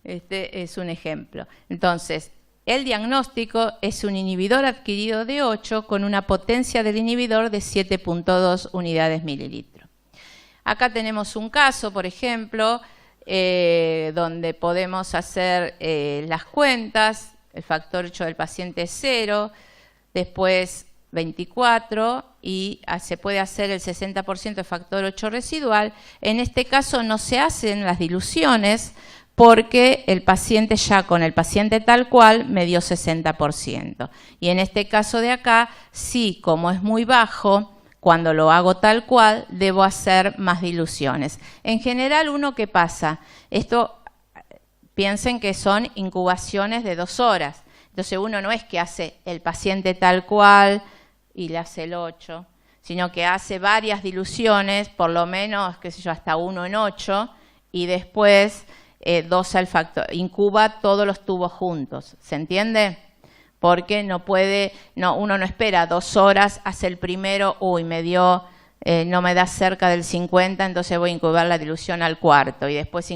Este es un ejemplo. Entonces, el diagnóstico es un inhibidor adquirido de 8 con una potencia del inhibidor de 7,2 unidades mililitro. Acá tenemos un caso, por ejemplo, donde podemos hacer las cuentas. El factor 8 del paciente es 0, después 24 y se puede hacer el 60% de factor 8 residual. En este caso no se hacen las diluciones, porque el paciente ya con el paciente tal cual me dio 60%. Y en este caso de acá, sí, como es muy bajo, cuando lo hago tal cual, debo hacer más diluciones. En general, ¿qué pasa? Esto, piensen que son incubaciones de 2 horas. Entonces, uno no es que hace el paciente tal cual y le hace el 8, sino que hace varias diluciones, por lo menos, qué sé yo, hasta 1 en 8, y después dosa el factor, incuba todos los tubos juntos, ¿se entiende? Porque uno no espera 2 horas, hace el primero, no me da cerca del 50, entonces voy a incubar la dilución al cuarto y después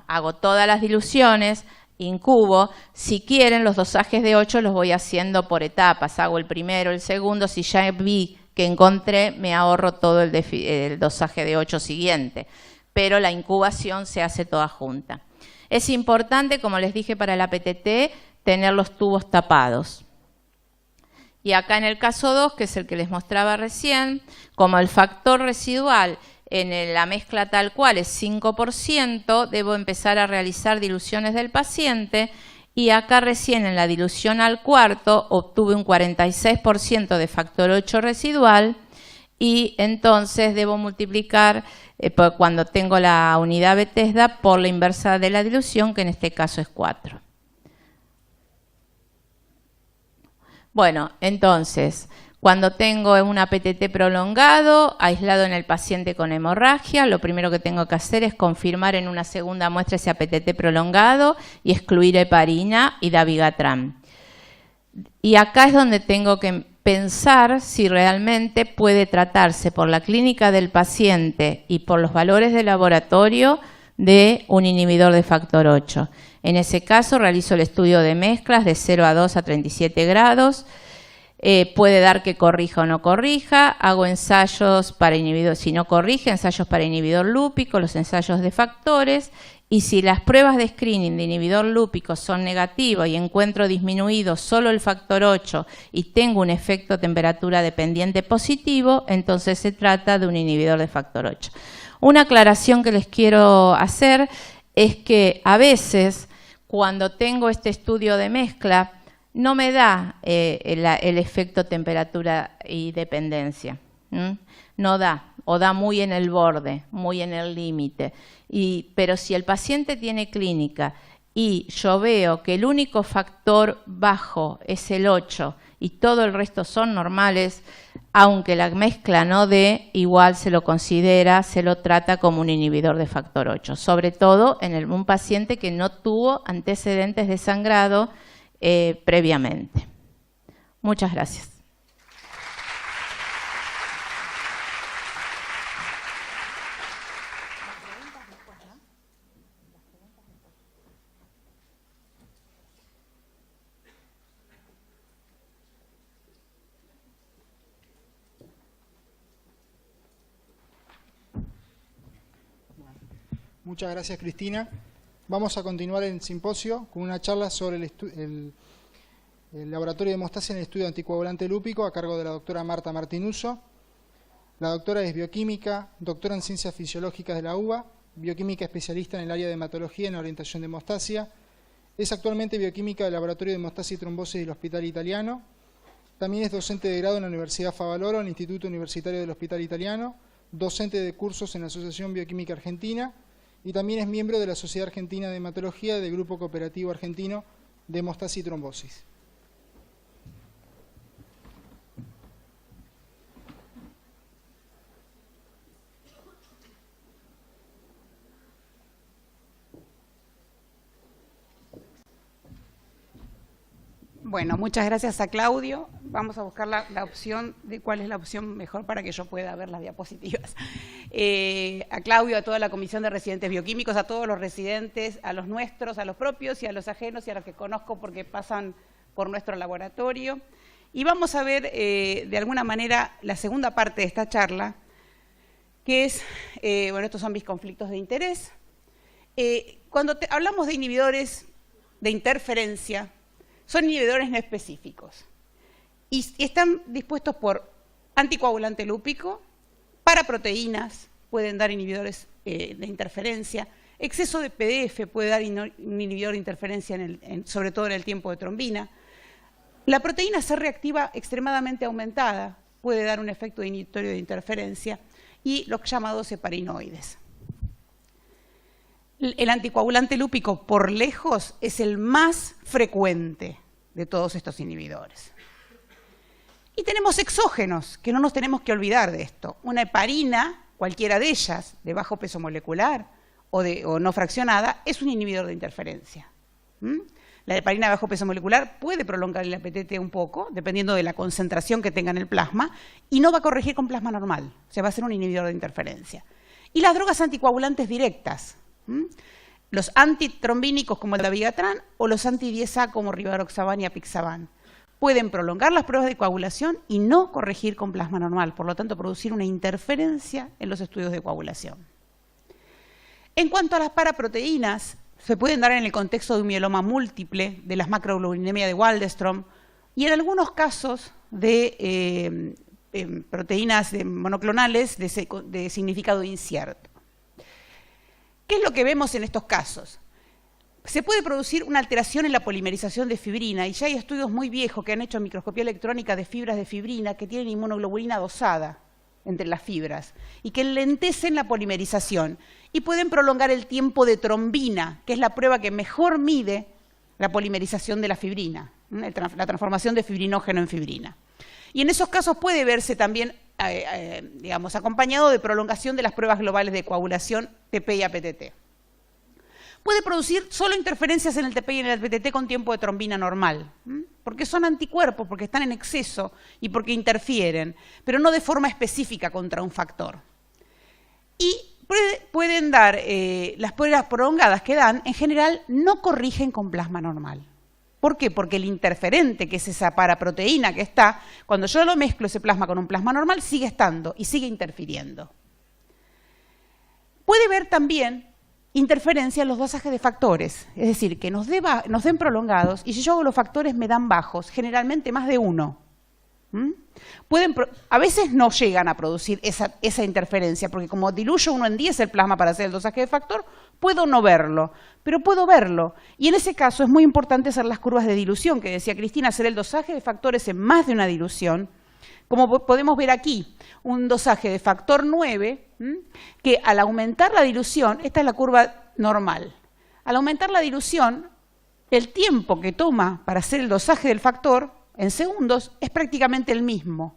hago todas las diluciones, incubo. Si quieren, los dosajes de 8 los voy haciendo por etapas, hago el primero, el segundo, si ya vi que encontré, me ahorro todo el dosaje de 8 siguiente. Pero la incubación se hace toda junta. Es importante, como les dije para la PTT, tener los tubos tapados. Y acá en el caso 2, que es el que les mostraba recién, como el factor residual en la mezcla tal cual es 5%, debo empezar a realizar diluciones del paciente y acá recién en la dilución al cuarto obtuve un 46% de factor 8 residual y entonces debo multiplicar cuando tengo la unidad Bethesda por la inversa de la dilución, que en este caso es 4. Bueno, entonces, cuando tengo un APTT prolongado, aislado en el paciente con hemorragia, lo primero que tengo que hacer es confirmar en una segunda muestra ese APTT prolongado y excluir heparina y dabigatran. Y acá es donde tengo que pensar si realmente puede tratarse por la clínica del paciente y por los valores de laboratorio de un inhibidor de factor 8. En ese caso realizo el estudio de mezclas de 0 a 2 a 37 grados. Puede dar que corrija o no corrija. Hago ensayos para inhibidor, si no corrige, ensayos para inhibidor lúpico, los ensayos de factores. Y si las pruebas de screening de inhibidor lúpico son negativas y encuentro disminuido solo el factor 8 y tengo un efecto temperatura dependiente positivo, entonces se trata de un inhibidor de factor 8. Una aclaración que les quiero hacer es que a veces cuando tengo este estudio de mezcla no me da el efecto temperatura y dependencia. No da, o da muy en el borde, muy en el límite. Pero si el paciente tiene clínica y yo veo que el único factor bajo es el 8 y todo el resto son normales, aunque la mezcla no dé, igual se lo considera, se lo trata como un inhibidor de factor 8, sobre todo en un paciente que no tuvo antecedentes de sangrado previamente. Muchas gracias.
Muchas gracias, Cristina. Vamos a continuar el simposio con una charla sobre el laboratorio de hemostasia en el estudio anticoagulante lúpico a cargo de la doctora Marta Martinuso. La doctora es bioquímica, doctora en ciencias fisiológicas de la UBA, bioquímica especialista en el área de hematología en la orientación de hemostasia. Es actualmente bioquímica del laboratorio de hemostasia y trombosis del Hospital Italiano. También es docente de grado en la Universidad Favaloro, en el Instituto Universitario del Hospital Italiano, docente de cursos en la Asociación Bioquímica Argentina, y también es miembro de la Sociedad Argentina de Hematología del Grupo Cooperativo Argentino de Hemostasia y Trombosis.
Bueno, muchas gracias a Claudio. Vamos a buscar la opción de cuál es la opción mejor para que yo pueda ver las diapositivas. A Claudio, a toda la Comisión de Residentes Bioquímicos, a todos los residentes, a los nuestros, a los propios y a los ajenos y a los que conozco porque pasan por nuestro laboratorio. Y vamos a ver de alguna manera la segunda parte de esta charla, que es, bueno, estos son mis conflictos de interés. Cuando hablamos de inhibidores de interferencia, son inhibidores no específicos y están dispuestos por anticoagulante lúpico, para proteínas pueden dar inhibidores de interferencia, exceso de PDF puede dar un inhibidor de interferencia sobre todo en el tiempo de trombina. La proteína C reactiva extremadamente aumentada puede dar un efecto inhibitorio de interferencia y los llamados heparinoides. El anticoagulante lúpico por lejos es el más frecuente de todos estos inhibidores. Y tenemos exógenos, que no nos tenemos que olvidar de esto. Una heparina, cualquiera de ellas, de bajo peso molecular o no fraccionada, es un inhibidor de interferencia. La heparina de bajo peso molecular puede prolongar el APTT un poco, dependiendo de la concentración que tenga en el plasma, y no va a corregir con plasma normal, o sea, va a ser un inhibidor de interferencia. Y las drogas anticoagulantes directas, los antitrombínicos como el dabigatran o los anti-10A como rivaroxaban y apixaban, pueden prolongar las pruebas de coagulación y no corregir con plasma normal, por lo tanto producir una interferencia en los estudios de coagulación. En cuanto a las paraproteínas, se pueden dar en el contexto de un mieloma múltiple, de las macroglobulinemia de Waldenström y en algunos casos de proteínas monoclonales de significado incierto. ¿Qué es lo que vemos en estos casos? Se puede producir una alteración en la polimerización de fibrina, y ya hay estudios muy viejos que han hecho microscopía electrónica de fibras de fibrina que tienen inmunoglobulina dosada entre las fibras y que enlentecen la polimerización y pueden prolongar el tiempo de trombina, que es la prueba que mejor mide la polimerización de la fibrina, la transformación de fibrinógeno en fibrina. Y en esos casos puede verse también, digamos, acompañado de prolongación de las pruebas globales de coagulación TP y APTT. Puede producir solo interferencias en el TP y en el APTT con tiempo de trombina normal, porque son anticuerpos, porque están en exceso y porque interfieren, pero no de forma específica contra un factor. Y pueden dar, las pruebas prolongadas que dan, en general, no corrigen con plasma normal. ¿Por qué? Porque el interferente, que es esa paraproteína que está, cuando yo lo mezclo ese plasma con un plasma normal, sigue estando y sigue interfiriendo. Puede ver también interferencia en los dosajes de factores, es decir, que nos den prolongados y si yo hago los factores me dan bajos, generalmente más de 1. A veces no llegan a producir esa interferencia, porque como diluyo 1 en 10 el plasma para hacer el dosaje de factor, puedo no verlo, pero puedo verlo. Y en ese caso es muy importante hacer las curvas de dilución, que decía Cristina, hacer el dosaje de factores en más de una dilución. Como podemos ver aquí, un dosaje de factor 9, que al aumentar la dilución, esta es la curva normal, al aumentar la dilución, el tiempo que toma para hacer el dosaje del factor en segundos es prácticamente el mismo.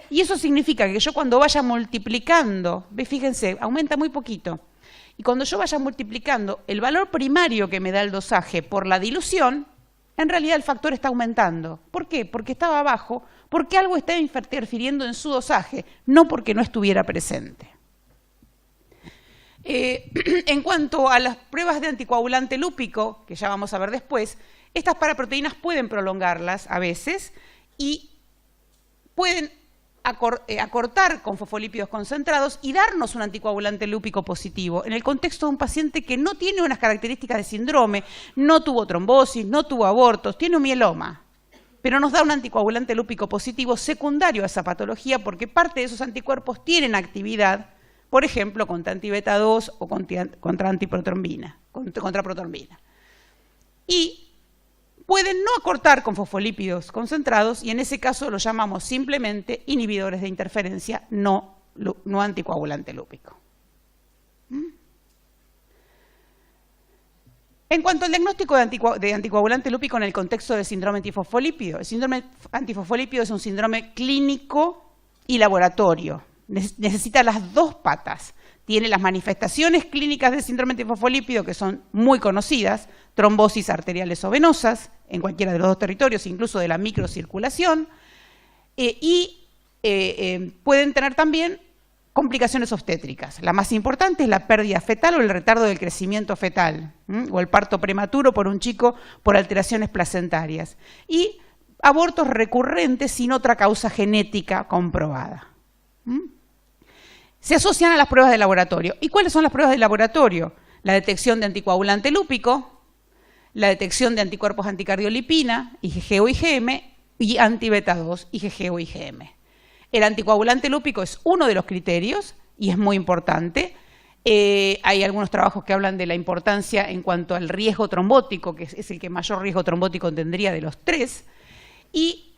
Y eso significa que yo cuando vaya multiplicando, fíjense, aumenta muy poquito, y cuando yo vaya multiplicando el valor primario que me da el dosaje por la dilución, en realidad el factor está aumentando. ¿Por qué? Porque estaba abajo, porque algo está interfiriendo en su dosaje, no porque no estuviera presente. En cuanto a las pruebas de anticoagulante lúpico, que ya vamos a ver después, estas paraproteínas pueden prolongarlas a veces y pueden acortar con fosfolípidos concentrados y darnos un anticoagulante lúpico positivo en el contexto de un paciente que no tiene unas características de síndrome, no tuvo trombosis, no tuvo abortos, tiene un mieloma, pero nos da un anticoagulante lúpico positivo secundario a esa patología porque parte de esos anticuerpos tienen actividad, por ejemplo, contra anti-beta 2 o contra antiprotrombina, contra protrombina. Y pueden no acortar con fosfolípidos concentrados y en ese caso lo llamamos simplemente inhibidores de interferencia, no anticoagulante lúpico. En cuanto al diagnóstico de anticoagulante lúpico en el contexto del síndrome antifosfolípido, el síndrome antifosfolípido es un síndrome clínico y laboratorio. Necesita las dos patas. Tiene las manifestaciones clínicas del síndrome antifosfolípido que son muy conocidas, trombosis arteriales o venosas, en cualquiera de los dos territorios, incluso de la microcirculación, pueden tener también complicaciones obstétricas. La más importante es la pérdida fetal o el retardo del crecimiento fetal, o el parto prematuro por un chico por alteraciones placentarias. Y abortos recurrentes sin otra causa genética comprobada. Se asocian a las pruebas de laboratorio. ¿Y cuáles son las pruebas de laboratorio? La detección de anticoagulante lúpico, la detección de anticuerpos anticardiolipina, IgG o IgM, y anti-beta 2, IgG o IgM. El anticoagulante lúpico es uno de los criterios y es muy importante. Hay algunos trabajos que hablan de la importancia en cuanto al riesgo trombótico, que es el que mayor riesgo trombótico tendría de los tres. Y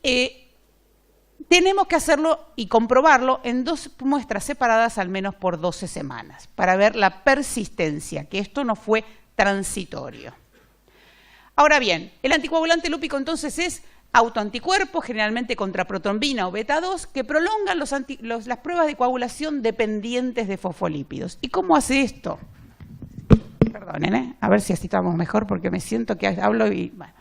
tenemos que hacerlo y comprobarlo en 2 muestras separadas al menos por 12 semanas para ver la persistencia, que esto no fue transitorio. Ahora bien, el anticoagulante lúpico entonces es autoanticuerpos, generalmente contra protrombina o beta 2, que prolongan las pruebas de coagulación dependientes de fosfolípidos. ¿Y cómo hace esto? Perdonen, a ver si así estamos mejor porque me siento que hablo y... Bueno.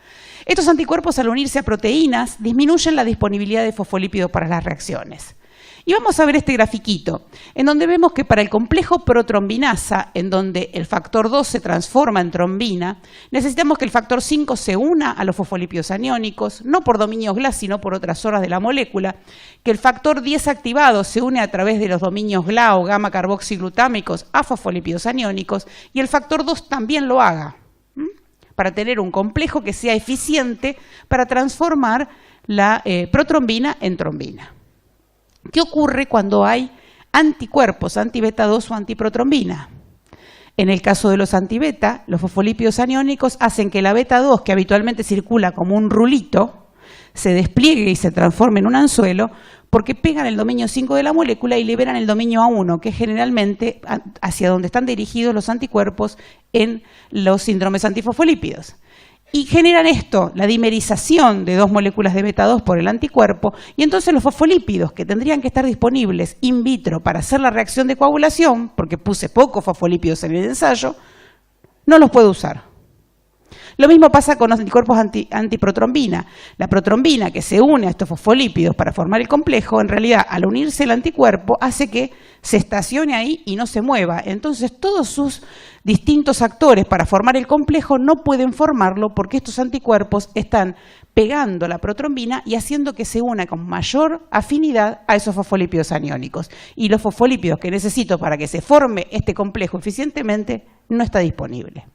Estos anticuerpos al unirse a proteínas disminuyen la disponibilidad de fosfolípidos para las reacciones. Y vamos a ver este grafiquito, en donde vemos que para el complejo protrombinasa, en donde el factor 2 se transforma en trombina, necesitamos que el factor 5 se una a los fosfolípidos aniónicos, no por dominios GLA, sino por otras zonas de la molécula, que el factor 10 activado se une a través de los dominios GLA o gamma carboxiglutámicos a fosfolípidos aniónicos, y el factor 2 también lo haga, para tener un complejo que sea eficiente para transformar la protrombina en trombina. ¿Qué ocurre cuando hay anticuerpos, anti-beta 2 o antiprotrombina? En el caso de los anti-beta, los fosfolípidos aniónicos hacen que la beta 2, que habitualmente circula como un rulito, se despliegue y se transforme en un anzuelo, porque pegan el dominio 5 de la molécula y liberan el dominio A1, que es generalmente hacia donde están dirigidos los anticuerpos en los síndromes antifosfolípidos. Y generan esto, la dimerización de 2 moléculas de beta 2 por el anticuerpo, y entonces los fosfolípidos que tendrían que estar disponibles in vitro para hacer la reacción de coagulación, porque puse pocos fosfolípidos en el ensayo, no los puedo usar. Lo mismo pasa con los anticuerpos antiprotrombina. La protrombina que se une a estos fosfolípidos para formar el complejo, en realidad al unirse el anticuerpo hace que se estacione ahí y no se mueva. Entonces todos sus distintos actores para formar el complejo no pueden formarlo porque estos anticuerpos están pegando la protrombina y haciendo que se una con mayor afinidad a esos fosfolípidos aniónicos. Y los fosfolípidos que necesito para que se forme este complejo eficientemente no está disponible.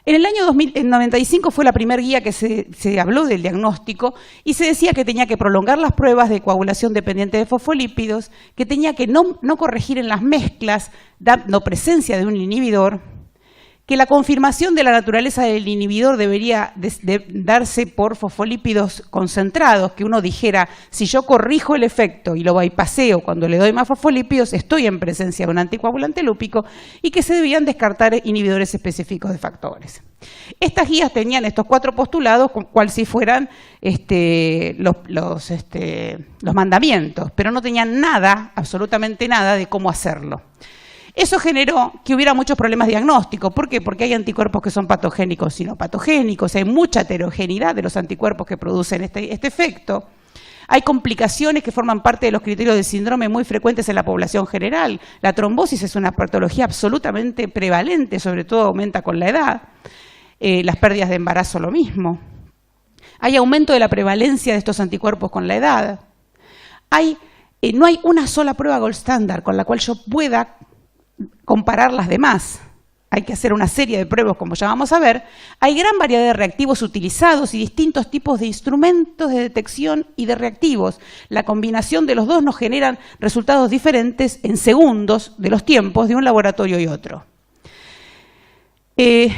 En el año 95 fue la primera guía que se habló del diagnóstico y se decía que tenía que prolongar las pruebas de coagulación dependiente de fosfolípidos, que tenía que no corregir en las mezclas, dando presencia de un inhibidor, que la confirmación de la naturaleza del inhibidor debería darse por fosfolípidos concentrados, que uno dijera, si yo corrijo el efecto y lo bypaseo cuando le doy más fosfolípidos, estoy en presencia de un anticoagulante lúpico, y que se debían descartar inhibidores específicos de factores. Estas guías tenían estos 4 postulados, cual si fueran los mandamientos, pero no tenían nada, absolutamente nada, de cómo hacerlo. Eso generó que hubiera muchos problemas diagnósticos. ¿Por qué? Porque hay anticuerpos que son patogénicos y no patogénicos, hay mucha heterogeneidad de los anticuerpos que producen este efecto. Hay complicaciones que forman parte de los criterios del síndrome muy frecuentes en la población general. La trombosis es una patología absolutamente prevalente, sobre todo aumenta con la edad. Las pérdidas de embarazo lo mismo. Hay aumento de la prevalencia de estos anticuerpos con la edad. No hay una sola prueba gold standard con la cual yo pueda comparar las demás. Hay que hacer una serie de pruebas, como ya vamos a ver. Hay gran variedad de reactivos utilizados y distintos tipos de instrumentos de detección y de reactivos. La combinación de los dos nos generan resultados diferentes en segundos de los tiempos de un laboratorio y otro. En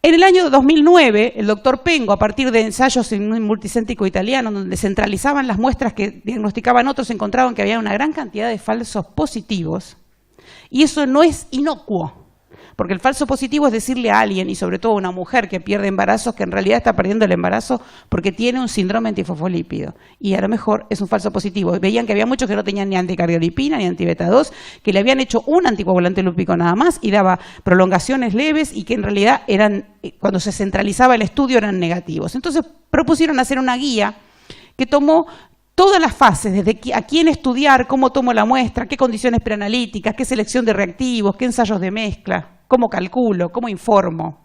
el año 2009, el doctor Pengo, a partir de ensayos en un multicéntrico italiano, donde centralizaban las muestras que diagnosticaban otros, encontraban que había una gran cantidad de falsos positivos. Y eso no es inocuo, porque el falso positivo es decirle a alguien, y sobre todo a una mujer que pierde embarazos, que en realidad está perdiendo el embarazo porque tiene un síndrome antifosfolípido. Y a lo mejor es un falso positivo. Veían que había muchos que no tenían ni anticardiolipina ni antibeta 2, que le habían hecho un anticoagulante lúpico nada más y daba prolongaciones leves y que en realidad eran, cuando se centralizaba el estudio, eran negativos. Entonces propusieron hacer una guía que tomó todas las fases, desde a quién estudiar, cómo tomo la muestra, qué condiciones preanalíticas, qué selección de reactivos, qué ensayos de mezcla, cómo calculo, cómo informo.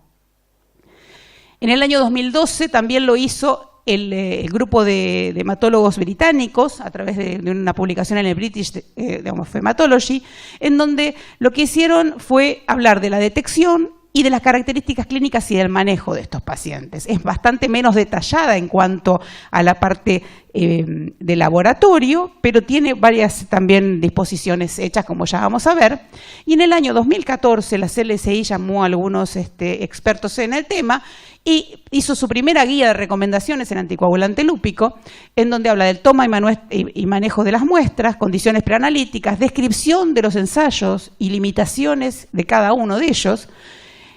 En el año 2012 también lo hizo el grupo de hematólogos británicos a través de una publicación en el British Hematology, en donde lo que hicieron fue hablar de la detección y de las características clínicas y del manejo de estos pacientes. Es bastante menos detallada en cuanto a la parte de laboratorio, pero tiene varias también disposiciones hechas, como ya vamos a ver. Y en el año 2014 la CLSI llamó a algunos expertos en el tema y hizo su primera guía de recomendaciones en anticoagulante lúpico, en donde habla del toma y manejo de las muestras, condiciones preanalíticas, descripción de los ensayos y limitaciones de cada uno de ellos,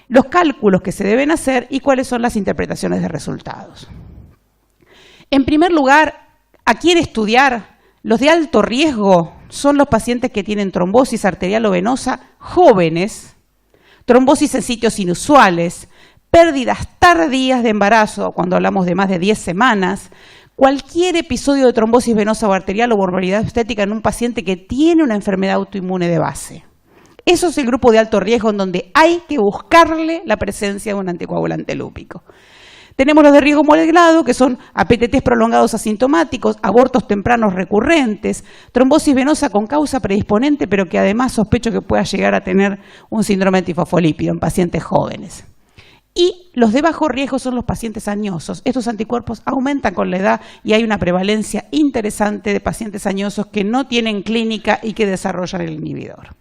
los cálculos que se deben hacer y cuáles son las interpretaciones de resultados. En primer lugar, ¿a quién estudiar? Los de alto riesgo son los pacientes que tienen trombosis arterial o venosa jóvenes, trombosis en sitios inusuales, pérdidas tardías de embarazo, cuando hablamos de más de 10 semanas, cualquier episodio de trombosis venosa o arterial o morbilidad obstétrica en un paciente que tiene una enfermedad autoinmune de base. Eso es el grupo de alto riesgo en donde hay que buscarle la presencia de un anticoagulante lúpico. Tenemos los de riesgo moderado, que son APTTs prolongados asintomáticos, abortos tempranos recurrentes, trombosis venosa con causa predisponente, pero que además sospecho que pueda llegar a tener un síndrome antifosfolípido en pacientes jóvenes. Y los de bajo riesgo son los pacientes añosos. Estos anticuerpos aumentan con la edad y hay una prevalencia interesante de pacientes añosos que no tienen clínica y que desarrollan el inhibidor.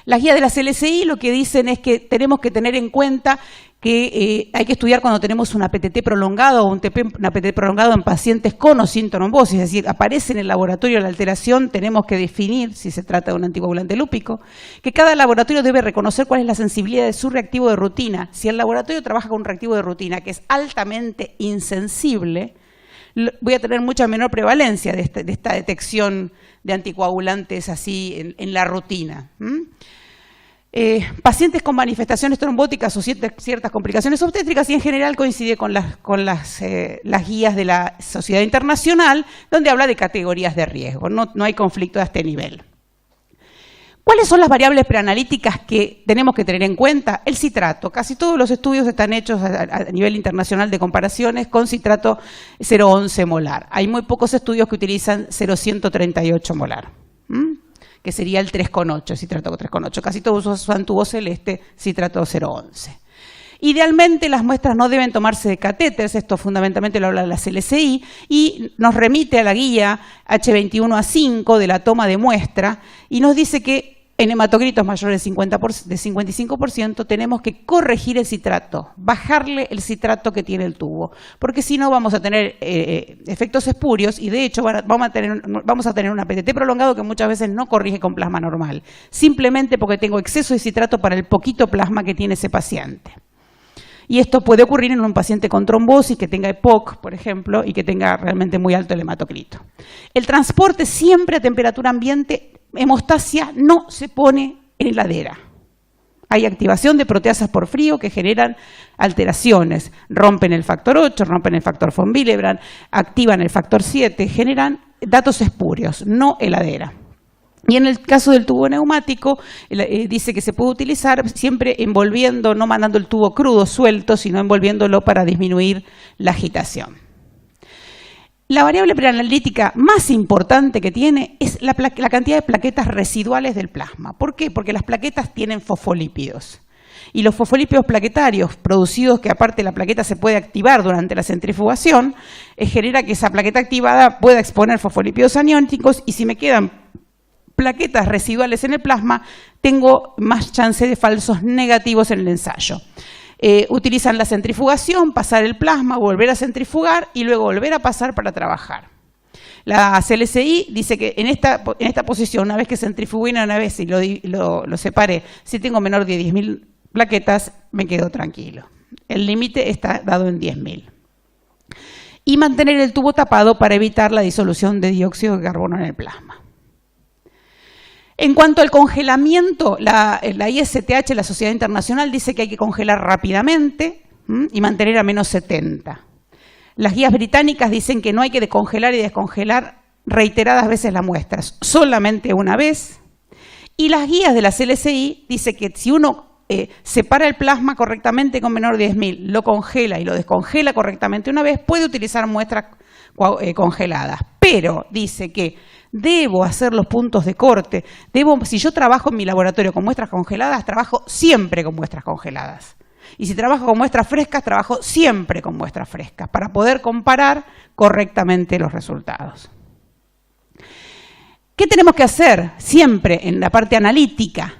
Las guías de las LSI lo que dicen es que tenemos que tener en cuenta que hay que estudiar cuando tenemos un APTT prolongado o un APTT prolongado en pacientes con o sin trombosis, es decir, aparece en el laboratorio la alteración, tenemos que definir si se trata de un anticoagulante lúpico, que cada laboratorio debe reconocer cuál es la sensibilidad de su reactivo de rutina. Si el laboratorio trabaja con un reactivo de rutina que es altamente insensible, voy a tener mucha menor prevalencia de esta detección de anticoagulantes así en la rutina. Pacientes con manifestaciones trombóticas o ciertas complicaciones obstétricas, y en general coincide con las guías de la Sociedad Internacional, donde habla de categorías de riesgo. No hay conflicto a este nivel. ¿Cuáles son las variables preanalíticas que tenemos que tener en cuenta? El citrato. Casi todos los estudios están hechos a nivel internacional de comparaciones con citrato 0,11 molar. Hay muy pocos estudios que utilizan 0,138 molar. Que sería el 3,8, citrato 3,8. Casi todos usan tubo celeste, citrato 0,11. Idealmente las muestras no deben tomarse de catéteres, esto fundamentalmente lo habla la CLCI, y nos remite a la guía H21A5 de la toma de muestra, y nos dice que en hematocritos mayores de 55% tenemos que corregir el citrato, bajarle el citrato que tiene el tubo, porque si no vamos a tener efectos espurios y de hecho vamos a tener un APTT prolongado que muchas veces no corrige con plasma normal, simplemente porque tengo exceso de citrato para el poquito plasma que tiene ese paciente. Y esto puede ocurrir en un paciente con trombosis que tenga EPOC, por ejemplo, y que tenga realmente muy alto el hematocrito. El transporte siempre a temperatura ambiente, hemostasia no se pone en heladera. Hay activación de proteasas por frío que generan alteraciones, rompen el factor 8, rompen el factor von Willebrand, activan el factor 7, generan datos espurios, no heladera. Y en el caso del tubo neumático, dice que se puede utilizar siempre envolviendo, no mandando el tubo crudo, suelto, sino envolviéndolo para disminuir la agitación. La variable preanalítica más importante que tiene es la cantidad de plaquetas residuales del plasma. ¿Por qué? Porque las plaquetas tienen fosfolípidos. Y los fosfolípidos plaquetarios producidos, que aparte la plaqueta se puede activar durante la centrifugación, genera que esa plaqueta activada pueda exponer fosfolípidos aniónicos, y si me quedan plaquetas residuales en el plasma, tengo más chance de falsos negativos en el ensayo. Utilizan la centrifugación, pasar el plasma, volver a centrifugar y luego volver a pasar para trabajar. La CLSI dice que en esta posición, una vez que centrifugué una vez y lo separé, si tengo menor de 10.000 plaquetas, me quedo tranquilo. El límite está dado en 10.000. Y mantener el tubo tapado para evitar la disolución de dióxido de carbono en el plasma. En cuanto al congelamiento, la ISTH, la Sociedad Internacional, dice que hay que congelar rápidamente y mantener a menos 70. Las guías británicas dicen que no hay que descongelar y descongelar reiteradas veces las muestras, solamente una vez. Y las guías de la CLSI dicen que si uno separa el plasma correctamente con menor de 10.000, lo congela y lo descongela correctamente una vez, puede utilizar muestras congeladas. Pero dice que debo hacer los puntos de corte. Si yo trabajo en mi laboratorio con muestras congeladas, trabajo siempre con muestras congeladas. Y si trabajo con muestras frescas, trabajo siempre con muestras frescas, para poder comparar correctamente los resultados. ¿Qué tenemos que hacer siempre en la parte analítica?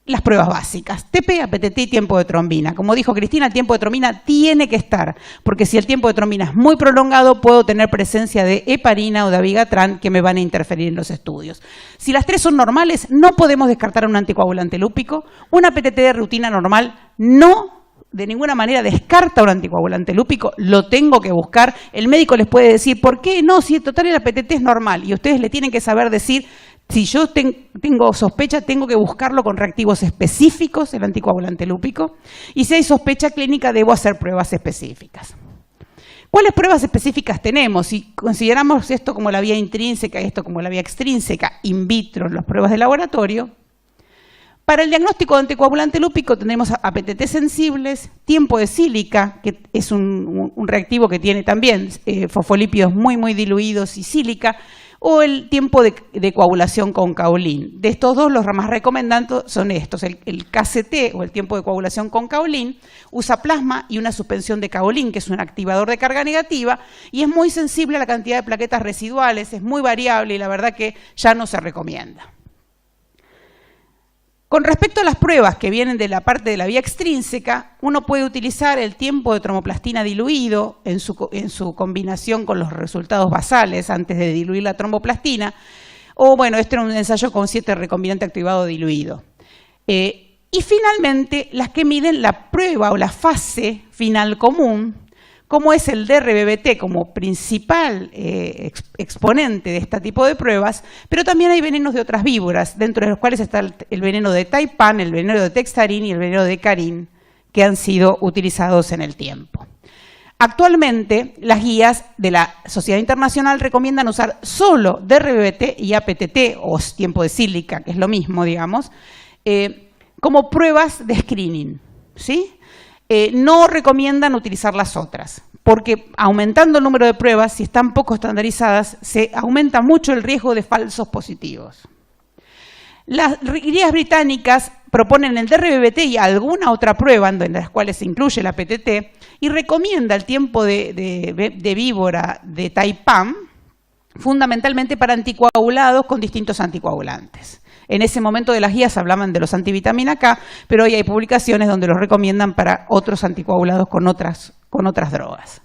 Las pruebas básicas, TP, APTT y tiempo de trombina. Como dijo Cristina, el tiempo de trombina tiene que estar, porque si el tiempo de trombina es muy prolongado, puedo tener presencia de heparina o de abigatran que me van a interferir en los estudios. Si las tres son normales, no podemos descartar un anticoagulante lúpico. Una APTT de rutina normal no de ninguna manera descarta un anticoagulante lúpico, lo tengo que buscar. El médico les puede decir, ¿por qué no? Si en total el APTT es normal, y ustedes le tienen que saber decir, si yo tengo sospecha, tengo que buscarlo con reactivos específicos, el anticoagulante lúpico, y si hay sospecha clínica, debo hacer pruebas específicas. ¿Cuáles pruebas específicas tenemos? Si consideramos esto como la vía intrínseca y esto como la vía extrínseca, in vitro, en las pruebas de laboratorio, para el diagnóstico de anticoagulante lúpico tenemos APTT sensibles, tiempo de sílica, que es un reactivo que tiene también fosfolípidos muy diluidos, y sílica, o el tiempo de coagulación con caolín. De estos dos, los más recomendados son estos. El KCT, o el tiempo de coagulación con caolín, usa plasma y una suspensión de caolín, que es un activador de carga negativa, y es muy sensible a la cantidad de plaquetas residuales, es muy variable y la verdad que ya no se recomienda. Con respecto a las pruebas que vienen de la parte de la vía extrínseca, uno puede utilizar el tiempo de tromboplastina diluido en su combinación con los resultados basales antes de diluir la tromboplastina, o bueno, este era un ensayo con 7 recombinante activado diluido. Y finalmente, las que miden la prueba o la fase final común, como es el DRBBT como principal exponente de este tipo de pruebas, pero también hay venenos de otras víboras, dentro de los cuales está el veneno de Taipan, el veneno de Textarin y el veneno de Hecarin, que han sido utilizados en el tiempo. Actualmente, las guías de la Sociedad Internacional recomiendan usar solo DRBBT y APTT, o tiempo de sílica, que es lo mismo, digamos, como pruebas de screening, ¿sí? No recomiendan utilizar las otras, porque aumentando el número de pruebas, si están poco estandarizadas, se aumenta mucho el riesgo de falsos positivos. Las guías británicas proponen el DRBBT y alguna otra prueba, en las cuales se incluye la PTT, y recomienda el tiempo de víbora de Taipan, fundamentalmente para anticoagulados con distintos anticoagulantes. En ese momento de las guías hablaban de los antivitamina K, pero hoy hay publicaciones donde los recomiendan para otros anticoagulados con otras drogas.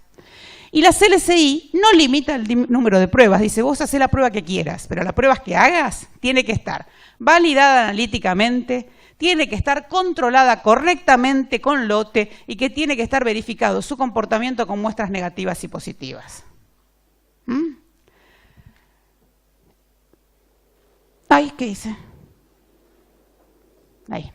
Y la CLCI no limita el número de pruebas, dice vos hacés la prueba que quieras, pero la prueba que hagas tiene que estar validada analíticamente, tiene que estar controlada correctamente con lote y que tiene que estar verificado su comportamiento con muestras negativas y positivas. Ay, ¿qué hice? Ahí.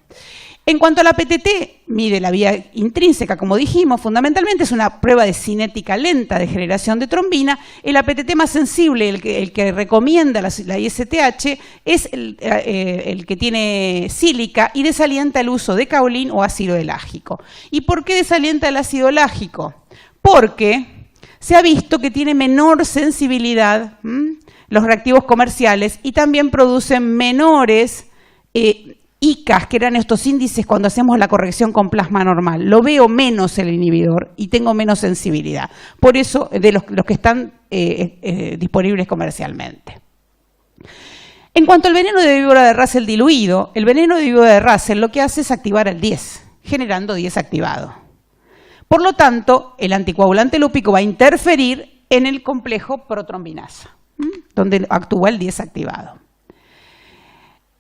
En cuanto a la PTT, mide la vía intrínseca, como dijimos, fundamentalmente es una prueba de cinética lenta de generación de trombina. El APTT más sensible, el que recomienda la ISTH, es el que tiene sílica y desalienta el uso de caolín o ácido elágico. ¿Y por qué desalienta el ácido elágico? Porque se ha visto que tiene menor sensibilidad los reactivos comerciales y también producen menores ICAs, que eran estos índices cuando hacemos la corrección con plasma normal. Lo veo menos el inhibidor y tengo menos sensibilidad. Por eso, de los que están disponibles comercialmente. En cuanto al veneno de víbora de Russell diluido, el veneno de víbora de Russell lo que hace es activar al 10, generando 10 activado. Por lo tanto, el anticoagulante lúpico va a interferir en el complejo protrombinasa, donde actúa el 10 activado.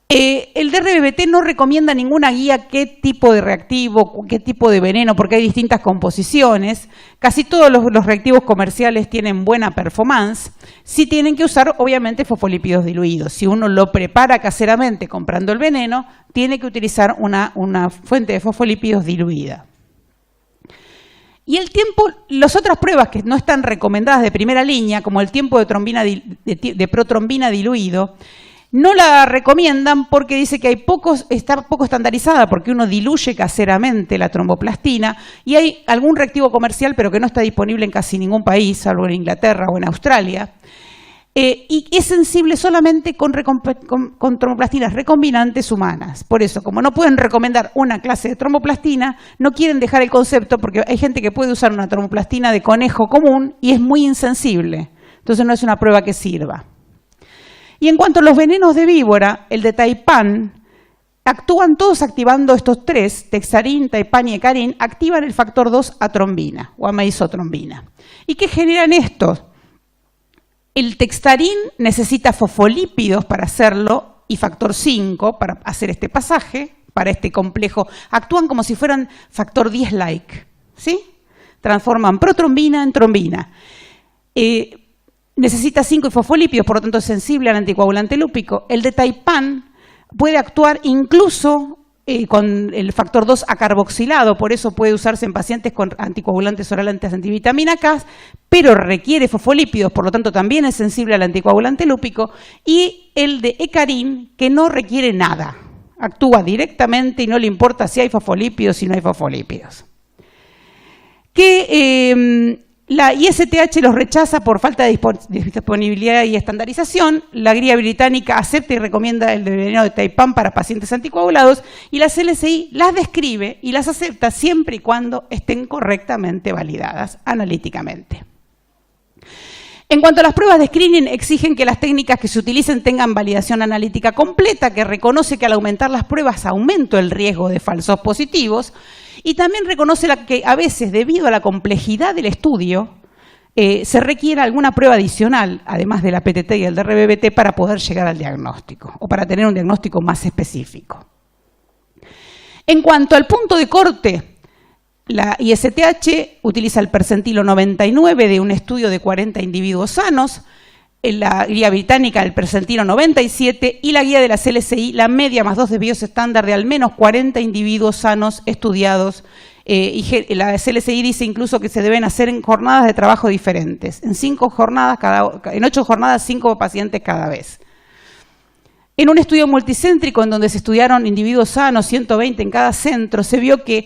El DRBBT no recomienda ninguna guía qué tipo de reactivo, qué tipo de veneno, porque hay distintas composiciones. Casi todos los reactivos comerciales tienen buena performance. Sí tienen que usar, obviamente, fosfolípidos diluidos. Si uno lo prepara caseramente comprando el veneno, tiene que utilizar una fuente de fosfolípidos diluida. Y el tiempo, las otras pruebas que no están recomendadas de primera línea, como el tiempo de protrombina diluido, no la recomiendan porque dice que está poco estandarizada porque uno diluye caseramente la tromboplastina y hay algún reactivo comercial pero que no está disponible en casi ningún país, salvo en Inglaterra o en Australia, y es sensible solamente con tromboplastinas recombinantes humanas. Por eso, como no pueden recomendar una clase de tromboplastina, no quieren dejar el concepto porque hay gente que puede usar una tromboplastina de conejo común y es muy insensible. Entonces no es una prueba que sirva. Y en cuanto a los venenos de víbora, el de Taipan, actúan todos activando estos tres, Textarin, Taipan y Hecarin, activan el factor 2 atrombina o ameisotrombina. ¿Y qué generan estos? El Textarin necesita fosfolípidos para hacerlo y factor 5 para hacer este pasaje, para este complejo. Actúan como si fueran factor 10-like, ¿sí? Transforman protrombina en trombina. Necesita 5 fosfolípidos, por lo tanto es sensible al anticoagulante lúpico. El de Taipan puede actuar incluso con el factor 2 acarboxilado, por eso puede usarse en pacientes con anticoagulantes orales antivitamina K, pero requiere fosfolípidos, por lo tanto también es sensible al anticoagulante lúpico. Y el de Hecarin, que no requiere nada, actúa directamente y no le importa si hay fosfolípidos o si no hay fosfolípidos. La ISTH los rechaza por falta de disponibilidad y estandarización. La guía británica acepta y recomienda el veneno de Taipan para pacientes anticoagulados. Y la CLSI las describe y las acepta siempre y cuando estén correctamente validadas analíticamente. En cuanto a las pruebas de screening, exigen que las técnicas que se utilicen tengan validación analítica completa, que reconoce que al aumentar las pruebas aumenta el riesgo de falsos positivos. Y también reconoce que a veces, debido a la complejidad del estudio, se requiere alguna prueba adicional, además de la PTT y el DRBBT, para poder llegar al diagnóstico o para tener un diagnóstico más específico. En cuanto al punto de corte, la ISTH utiliza el percentilo 99 de un estudio de 40 individuos sanos, en la guía británica el percentilo 97 y la guía de la CLSI la media más 2 desvíos estándar de al menos 40 individuos sanos estudiados. Y la CLSI dice incluso que se deben hacer en jornadas de trabajo diferentes, en 8 jornadas 5 pacientes cada vez. En un estudio multicéntrico en donde se estudiaron individuos sanos, 120 en cada centro, se vio que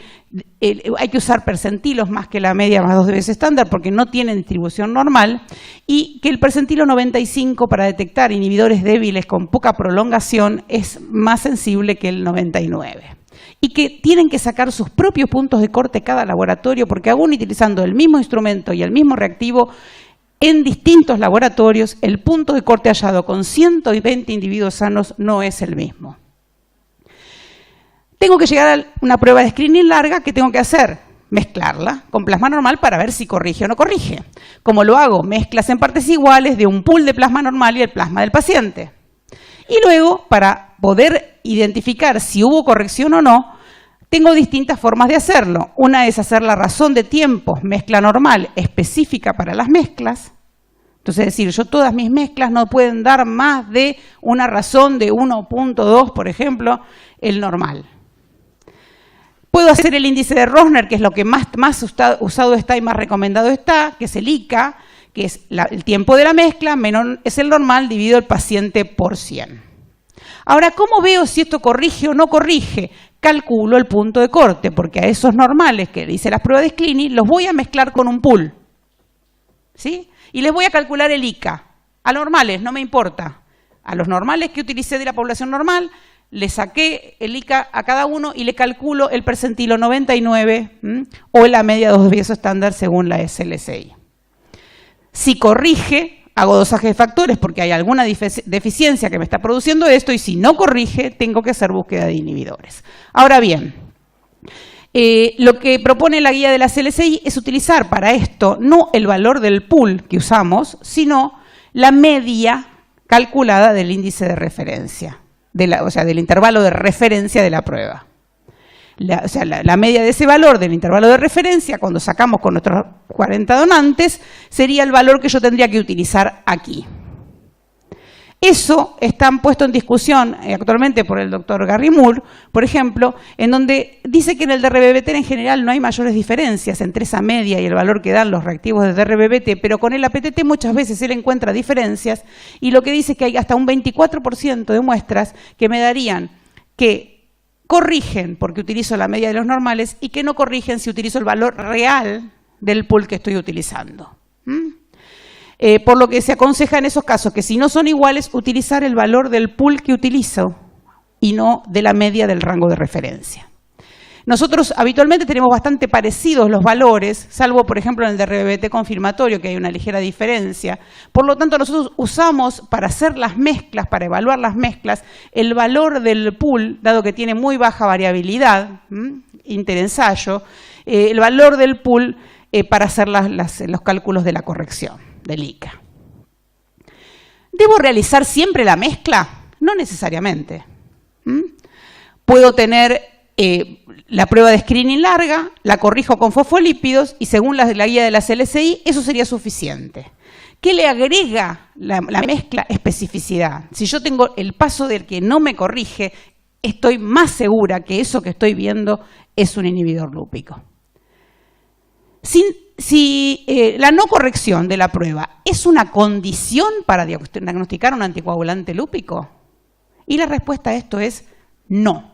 hay que usar percentilos más que la media más 2 veces estándar porque no tienen distribución normal y que el percentilo 95 para detectar inhibidores débiles con poca prolongación es más sensible que el 99. Y que tienen que sacar sus propios puntos de corte cada laboratorio porque aún utilizando el mismo instrumento y el mismo reactivo, en distintos laboratorios, el punto de corte hallado con 120 individuos sanos no es el mismo. Tengo que llegar a una prueba de screening larga, ¿qué tengo que hacer? Mezclarla con plasma normal para ver si corrige o no corrige. ¿Cómo lo hago? Mezclas en partes iguales de un pool de plasma normal y el plasma del paciente. Y luego, para poder identificar si hubo corrección o no, tengo distintas formas de hacerlo. Una es hacer la razón de tiempos, mezcla normal, específica para las mezclas. Entonces, es decir, yo todas mis mezclas no pueden dar más de una razón de 1.2, por ejemplo, el normal. Puedo hacer el índice de Rosner, que es lo que más usado está y más recomendado está, que es el ICA, que es el tiempo de la mezcla, menos es el normal dividido el paciente por 100. Ahora, ¿cómo veo si esto corrige o no corrige? Calculo el punto de corte, porque a esos normales que hice las pruebas de screening los voy a mezclar con un pool. ¿Sí? Y les voy a calcular el ICA. A normales, no me importa. A los normales que utilicé de la población normal, le saqué el ICA a cada uno y le calculo el percentilo 99 o la media 2 desvíos estándar según la SLSI. Si corrige, hago dosaje de factores porque hay alguna deficiencia que me está produciendo esto y si no corrige, tengo que hacer búsqueda de inhibidores. Ahora bien, lo que propone la guía de la CLSI es utilizar para esto no el valor del pool que usamos, sino la media calculada del índice de referencia, o sea, del intervalo de referencia de la prueba. La media de ese valor del intervalo de referencia, cuando sacamos con nuestros 40 donantes, sería el valor que yo tendría que utilizar aquí. Eso está puesto en discusión actualmente por el doctor Gary Moore, por ejemplo, en donde dice que en el DRBBT en general no hay mayores diferencias entre esa media y el valor que dan los reactivos de DRBBT, pero con el APTT muchas veces él encuentra diferencias y lo que dice es que hay hasta un 24% de muestras que me darían que corrigen porque utilizo la media de los normales y que no corrigen si utilizo el valor real del pool que estoy utilizando. Por lo que se aconseja en esos casos que si no son iguales, utilizar el valor del pool que utilizo y no de la media del rango de referencia. Nosotros habitualmente tenemos bastante parecidos los valores, salvo por ejemplo en el DRBBT confirmatorio que hay una ligera diferencia. Por lo tanto nosotros usamos para hacer las mezclas, para evaluar las mezclas, el valor del pool, dado que tiene muy baja variabilidad, interensayo, el valor del pool para hacer los cálculos de la corrección del ICA. ¿Debo realizar siempre la mezcla? No necesariamente. Puedo tener la prueba de screening larga, la corrijo con fosfolípidos y según la guía de la CLSI, eso sería suficiente. ¿Qué le agrega la mezcla? Especificidad. Si yo tengo el paso del que no me corrige, estoy más segura que eso que estoy viendo es un inhibidor lúpico. Si la no corrección de la prueba es una condición para diagnosticar un anticoagulante lúpico, y la respuesta a esto es no.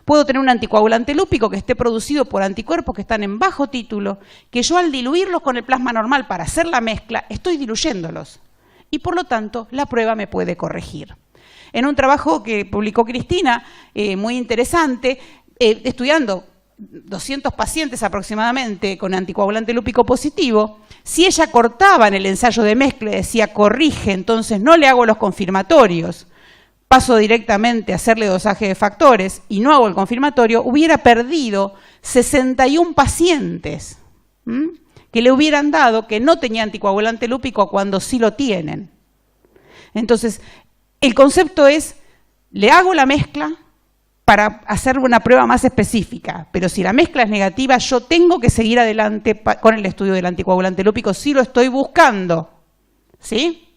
Puedo tener un anticoagulante lúpico que esté producido por anticuerpos que están en bajo título, que yo al diluirlos con el plasma normal para hacer la mezcla, estoy diluyéndolos. Y por lo tanto, la prueba me puede corregir. En un trabajo que publicó Cristina, muy interesante, estudiando 200 pacientes aproximadamente con anticoagulante lúpico positivo, si ella cortaba en el ensayo de mezcla y decía corrige, entonces no le hago los confirmatorios, paso directamente a hacerle dosaje de factores y no hago el confirmatorio, hubiera perdido 61 pacientes que le hubieran dado que no tenía anticoagulante lúpico cuando sí lo tienen. Entonces, el concepto es, le hago la mezcla para hacer una prueba más específica, pero si la mezcla es negativa, yo tengo que seguir adelante con el estudio del anticoagulante lúpico si lo estoy buscando, ¿sí?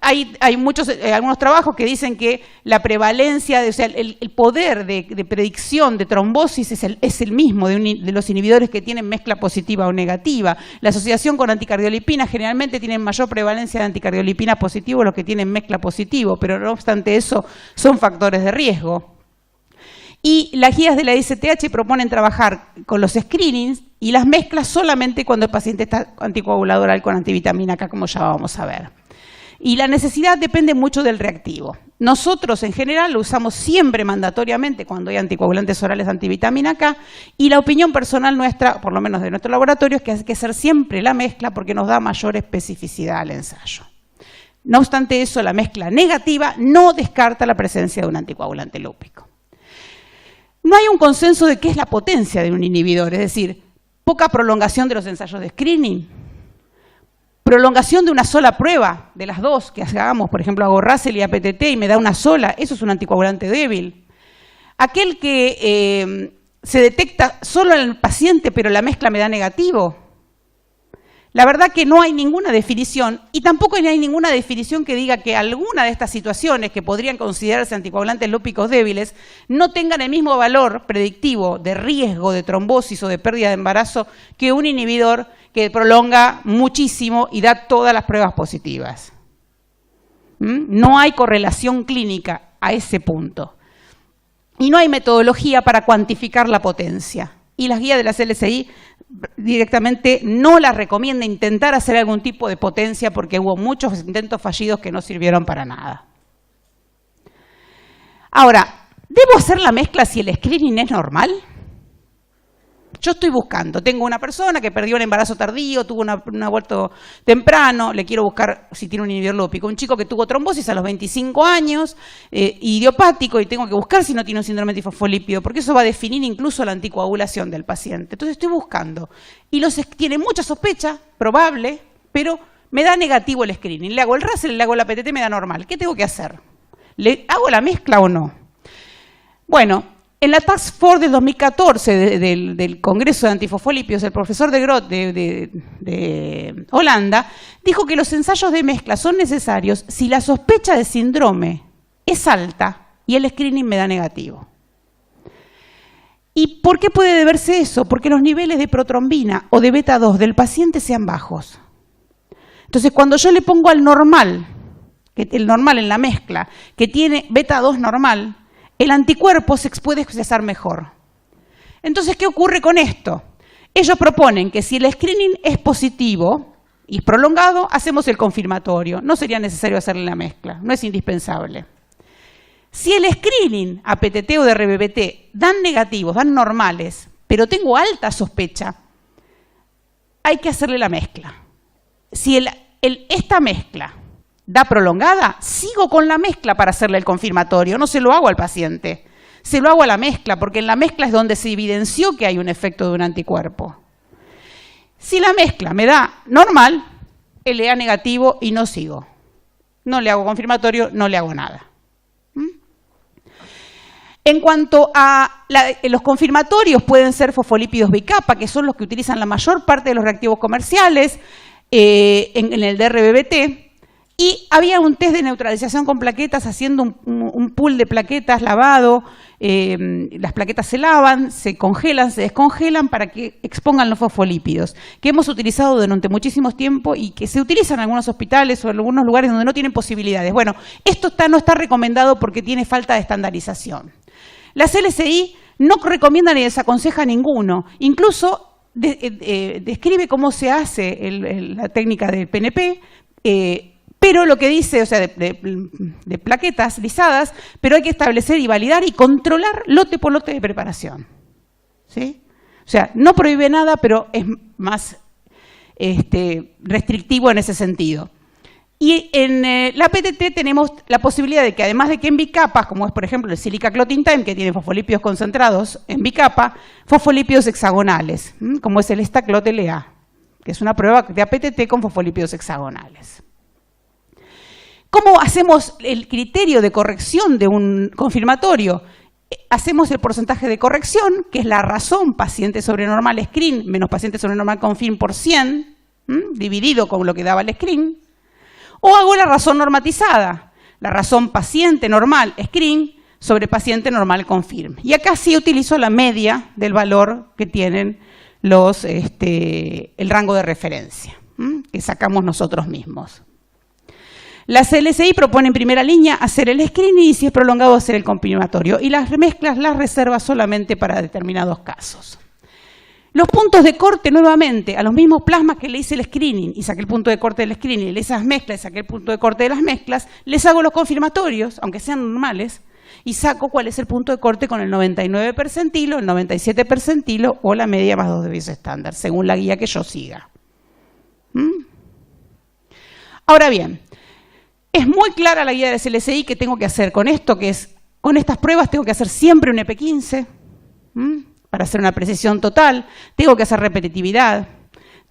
Hay algunos trabajos que dicen que la prevalencia, o sea, el poder de predicción de trombosis es el mismo de los inhibidores que tienen mezcla positiva o negativa. La asociación con anticardiolipina generalmente tienen mayor prevalencia de anticardiolipina positivo los que tienen mezcla positivo, pero no obstante eso son factores de riesgo. Y las guías de la ICTH proponen trabajar con los screenings y las mezclas solamente cuando el paciente está anticoagulado oral con antivitamina K, como ya vamos a ver. Y la necesidad depende mucho del reactivo. Nosotros en general lo usamos siempre mandatoriamente cuando hay anticoagulantes orales antivitamina K y la opinión personal nuestra, por lo menos de nuestro laboratorio, es que hay que hacer siempre la mezcla porque nos da mayor especificidad al ensayo. No obstante eso, la mezcla negativa no descarta la presencia de un anticoagulante lúpico. No hay un consenso de qué es la potencia de un inhibidor, es decir, poca prolongación de los ensayos de screening, prolongación de una sola prueba, de las dos que hagamos, por ejemplo, hago Russell y APTT y me da una sola, eso es un anticoagulante débil. Aquel que se detecta solo en el paciente, pero la mezcla me da negativo. La verdad que no hay ninguna definición y tampoco hay ninguna definición que diga que alguna de estas situaciones que podrían considerarse anticoagulantes lúpicos débiles no tengan el mismo valor predictivo de riesgo de trombosis o de pérdida de embarazo que un inhibidor que prolonga muchísimo y da todas las pruebas positivas. No hay correlación clínica a ese punto. Y no hay metodología para cuantificar la potencia. Y las guías de las LSI directamente no las recomienda intentar hacer algún tipo de potencia porque hubo muchos intentos fallidos que no sirvieron para nada. Ahora, ¿debo hacer la mezcla si el screening es normal? Yo estoy buscando, tengo una persona que perdió un embarazo tardío, tuvo un aborto temprano, le quiero buscar si tiene un inhibidor lúpico. Un chico que tuvo trombosis a los 25 años, idiopático, y tengo que buscar si no tiene un síndrome antifosfolípido, porque eso va a definir incluso la anticoagulación del paciente. Entonces estoy buscando. Y tiene mucha sospecha, probable, pero me da negativo el screening. Le hago el Russell, le hago la PTT, me da normal. ¿Qué tengo que hacer? ¿Le hago la mezcla o no? Bueno, en la Task Force del 2014 del Congreso de Antifosfolipidos, el profesor de Groot de Holanda dijo que los ensayos de mezcla son necesarios si la sospecha de síndrome es alta y el screening me da negativo. ¿Y por qué puede deberse eso? Porque los niveles de protrombina o de beta 2 del paciente sean bajos. Entonces, cuando yo le pongo al normal, el normal en la mezcla, que tiene beta 2 normal, el anticuerpo se puede expresar mejor. Entonces, ¿qué ocurre con esto? Ellos proponen que si el screening es positivo y prolongado, hacemos el confirmatorio. No sería necesario hacerle la mezcla, no es indispensable. Si el screening a PTT o de RBBT dan negativos, dan normales, pero tengo alta sospecha, hay que hacerle la mezcla. Si esta mezcla da prolongada, sigo con la mezcla para hacerle el confirmatorio, no se lo hago al paciente, se lo hago a la mezcla, porque en la mezcla es donde se evidenció que hay un efecto de un anticuerpo. Si la mezcla me da normal, LA negativo y no sigo. No le hago confirmatorio, no le hago nada. En cuanto a los confirmatorios, pueden ser fosfolípidos bicapa, que son los que utilizan la mayor parte de los reactivos comerciales en el DRBBT. Y había un test de neutralización con plaquetas haciendo un pool de plaquetas lavado. Las plaquetas se lavan, se congelan, se descongelan para que expongan los fosfolípidos, que hemos utilizado durante muchísimo tiempo y que se utilizan en algunos hospitales o en algunos lugares donde no tienen posibilidades. Bueno, esto no está recomendado porque tiene falta de estandarización. Las LSI no recomienda ni desaconseja a ninguno. Incluso describe cómo se hace la técnica del PNP, pero lo que dice, o sea, de plaquetas lisadas, pero hay que establecer y validar y controlar lote por lote de preparación. ¿Sí? O sea, no prohíbe nada, pero es más restrictivo en ese sentido. Y en la PTT tenemos la posibilidad de que, además de que en bicapas, como es por ejemplo el Silica Clotting Time, que tiene fosfolípidos concentrados en bicapa, fosfolípidos hexagonales, como es el Staclot LA, que es una prueba de APTT con fosfolípidos hexagonales. ¿Cómo hacemos el criterio de corrección de un confirmatorio? Hacemos el porcentaje de corrección, que es la razón paciente sobre normal screen menos paciente sobre normal confirm por 100, dividido con lo que daba el screen. O hago la razón normatizada, la razón paciente normal screen sobre paciente normal confirm. Y acá sí utilizo la media del valor que tienen el rango de referencia, que sacamos nosotros mismos. Las LSI proponen en primera línea hacer el screening y si es prolongado hacer el confirmatorio. Y las remezclas las reserva solamente para determinados casos. Los puntos de corte, nuevamente, a los mismos plasmas que le hice el screening y saqué el punto de corte del screening, y le hice las mezclas y saqué el punto de corte de las mezclas, les hago los confirmatorios, aunque sean normales, y saco cuál es el punto de corte con el 99 percentilo, el 97 percentilo o la media más 2 de Bayes estándar, según la guía que yo siga. Ahora bien, es muy clara la guía de las LSI que tengo que hacer con esto, que es, con estas pruebas tengo que hacer siempre un EP15, para hacer una precisión total, tengo que hacer repetitividad,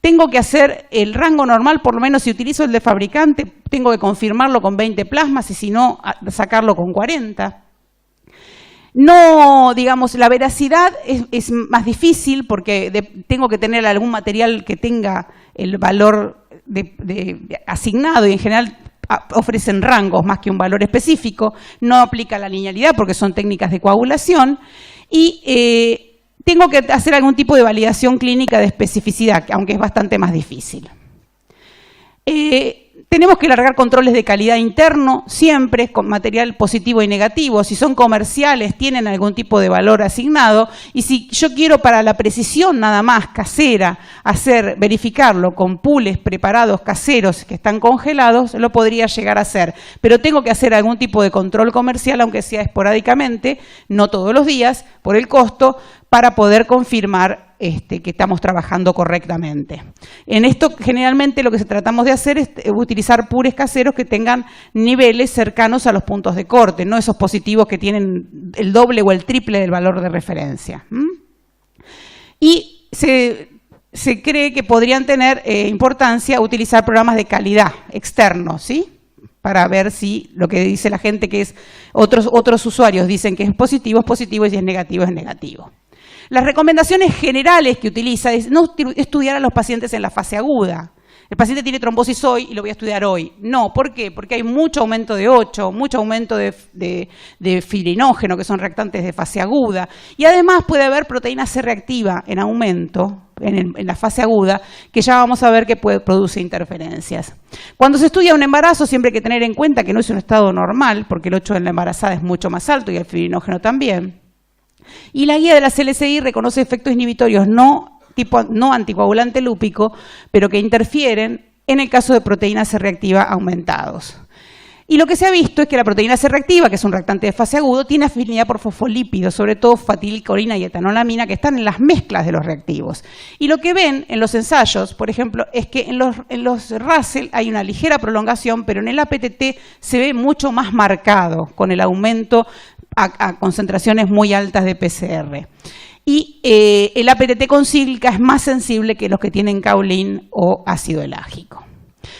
tengo que hacer el rango normal, por lo menos si utilizo el de fabricante, tengo que confirmarlo con 20 plasmas y si no, sacarlo con 40. No, digamos, la veracidad es más difícil porque tengo que tener algún material que tenga el valor asignado y en general ofrecen rangos más que un valor específico, no aplica la linealidad porque son técnicas de coagulación y tengo que hacer algún tipo de validación clínica de especificidad, aunque es bastante más difícil. Tenemos que largar controles de calidad interno, siempre con material positivo y negativo. Si son comerciales, tienen algún tipo de valor asignado. Y si yo quiero para la precisión nada más casera, verificarlo con pools preparados caseros que están congelados, lo podría llegar a hacer. Pero tengo que hacer algún tipo de control comercial, aunque sea esporádicamente, no todos los días, por el costo, para poder confirmar que estamos trabajando correctamente. En esto, generalmente, lo que tratamos de hacer es utilizar pures caseros que tengan niveles cercanos a los puntos de corte, no esos positivos que tienen el doble o el triple del valor de referencia. Y se cree que podrían tener importancia utilizar programas de calidad externos, ¿sí? Para ver si lo que dice la gente que es otros usuarios dicen que es positivo y si es negativo es negativo. Las recomendaciones generales que utiliza es no estudiar a los pacientes en la fase aguda. El paciente tiene trombosis hoy y lo voy a estudiar hoy. No, ¿por qué? Porque hay mucho aumento de 8, mucho aumento de fibrinógeno, que son reactantes de fase aguda. Y además puede haber proteína C reactiva en aumento en la fase aguda, que ya vamos a ver que produce interferencias. Cuando se estudia un embarazo, siempre hay que tener en cuenta que no es un estado normal, porque el 8 en la embarazada es mucho más alto y el fibrinógeno también. Y la guía de las LSI reconoce efectos inhibitorios no anticoagulante lúpico, pero que interfieren en el caso de proteína C reactiva aumentados. Y lo que se ha visto es que la proteína C reactiva, que es un reactante de fase agudo, tiene afinidad por fosfolípidos, sobre todo fatilcorina y etanolamina, que están en las mezclas de los reactivos. Y lo que ven en los ensayos, por ejemplo, es que en los Russell hay una ligera prolongación, pero en el APTT se ve mucho más marcado, con el aumento a concentraciones muy altas de PCR. Y el APTT con cíclica es más sensible que los que tienen caulín o ácido elágico.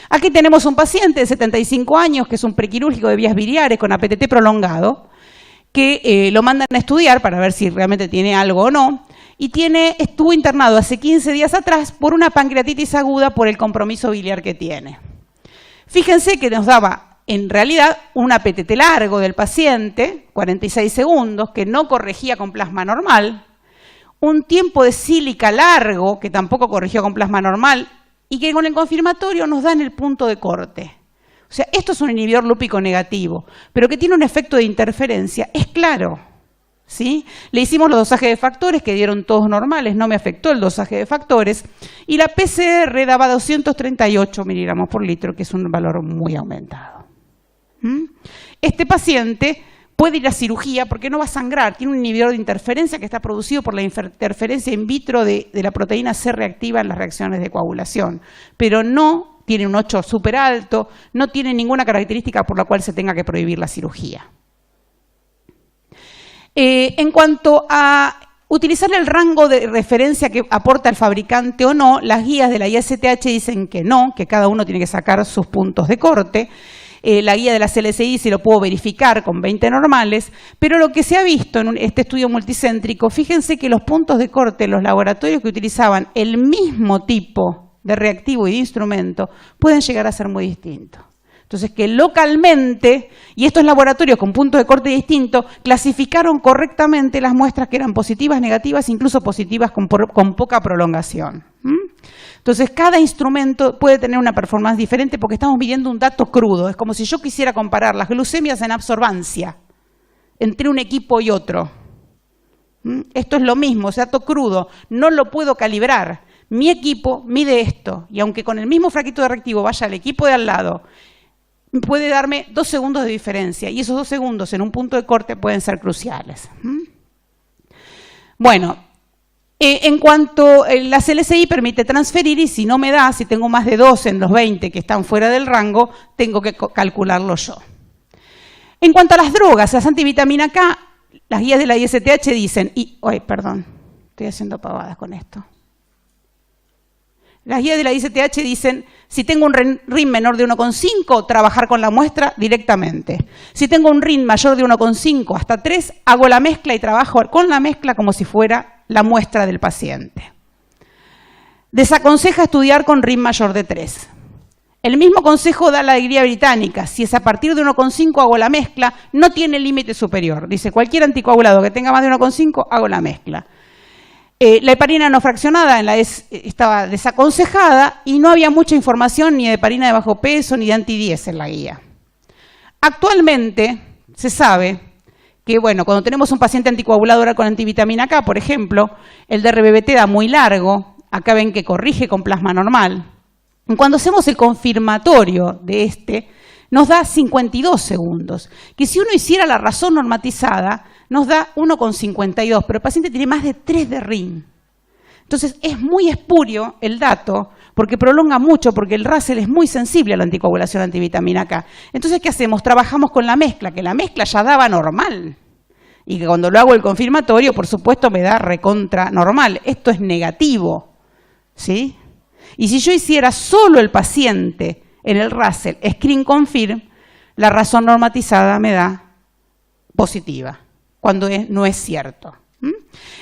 Aquí tenemos un paciente de 75 años que es un prequirúrgico de vías biliares con APTT prolongado, que lo mandan a estudiar para ver si realmente tiene algo o no, y estuvo internado hace 15 días atrás por una pancreatitis aguda por el compromiso biliar que tiene. Fíjense que nos daba en realidad un APTT largo del paciente, 46 segundos, que no corregía con plasma normal, un tiempo de sílica largo, que tampoco corrigió con plasma normal, y que con el confirmatorio nos dan el punto de corte. O sea, esto es un inhibidor lúpico negativo, pero que tiene un efecto de interferencia, es claro, ¿sí? Le hicimos los dosajes de factores que dieron todos normales, no me afectó el dosaje de factores, y la PCR daba 238 miligramos por litro, que es un valor muy aumentado. Este paciente puede ir a cirugía porque no va a sangrar, tiene un inhibidor de interferencia que está producido por la interferencia in vitro de la proteína C reactiva en las reacciones de coagulación, pero no tiene un 8 súper alto, no tiene ninguna característica por la cual se tenga que prohibir la cirugía. En cuanto a utilizar el rango de referencia que aporta el fabricante o no, las guías de la ISTH dicen que no, que cada uno tiene que sacar sus puntos de corte. La guía de la CLSI se lo puedo verificar con 20 normales, pero lo que se ha visto en este estudio multicéntrico, fíjense que los puntos de corte en los laboratorios que utilizaban el mismo tipo de reactivo y de instrumento pueden llegar a ser muy distintos. Entonces, que localmente, y estos laboratorios con puntos de corte distintos, clasificaron correctamente las muestras que eran positivas, negativas, incluso positivas con poca prolongación. Entonces, cada instrumento puede tener una performance diferente porque estamos midiendo un dato crudo. Es como si yo quisiera comparar las glucemias en absorbancia entre un equipo y otro. Esto es lo mismo, es dato crudo, no lo puedo calibrar. Mi equipo mide esto, y aunque con el mismo frasquito de reactivo vaya al equipo de al lado, puede darme 2 segundos de diferencia, y esos 2 segundos en un punto de corte pueden ser cruciales. Bueno, en cuanto la CLSI permite transferir, y si no me da, si tengo más de 2 en los 20 que están fuera del rango, tengo que calcularlo yo. En cuanto a las drogas, las antivitamina K, las guías de la ISTH dicen, perdón, estoy haciendo pavadas con esto. Las guías de la ISTH dicen, si tengo un RIN menor de 1,5, trabajar con la muestra directamente. Si tengo un RIN mayor de 1,5 hasta 3, hago la mezcla y trabajo con la mezcla como si fuera la muestra del paciente. Desaconseja estudiar con RIN mayor de 3. El mismo consejo da la guía británica. Si es a partir de 1,5 hago la mezcla, no tiene límite superior. Dice, cualquier anticoagulado que tenga más de 1,5 hago la mezcla. La heparina no fraccionada en la estaba desaconsejada y no había mucha información ni de heparina de bajo peso ni de anti-10 en la guía. Actualmente se sabe que, bueno, cuando tenemos un paciente anticoagulado oral con antivitamina K, por ejemplo, el DRBBT da muy largo, acá ven que corrige con plasma normal. Cuando hacemos el confirmatorio de nos da 52 segundos, que si uno hiciera la razón normatizada, nos da 1,52, pero el paciente tiene más de 3 de RIN. Entonces, es muy espurio el dato, porque prolonga mucho, porque el Russell es muy sensible a la anticoagulación antivitamina K. Entonces, ¿qué hacemos? Trabajamos con la mezcla, que la mezcla ya daba normal. Y que cuando lo hago el confirmatorio, por supuesto, me da recontra normal. Esto es negativo, ¿sí? Y si yo hiciera solo el paciente en el Russell Screen Confirm, la razón normatizada me da positiva, cuando no es cierto.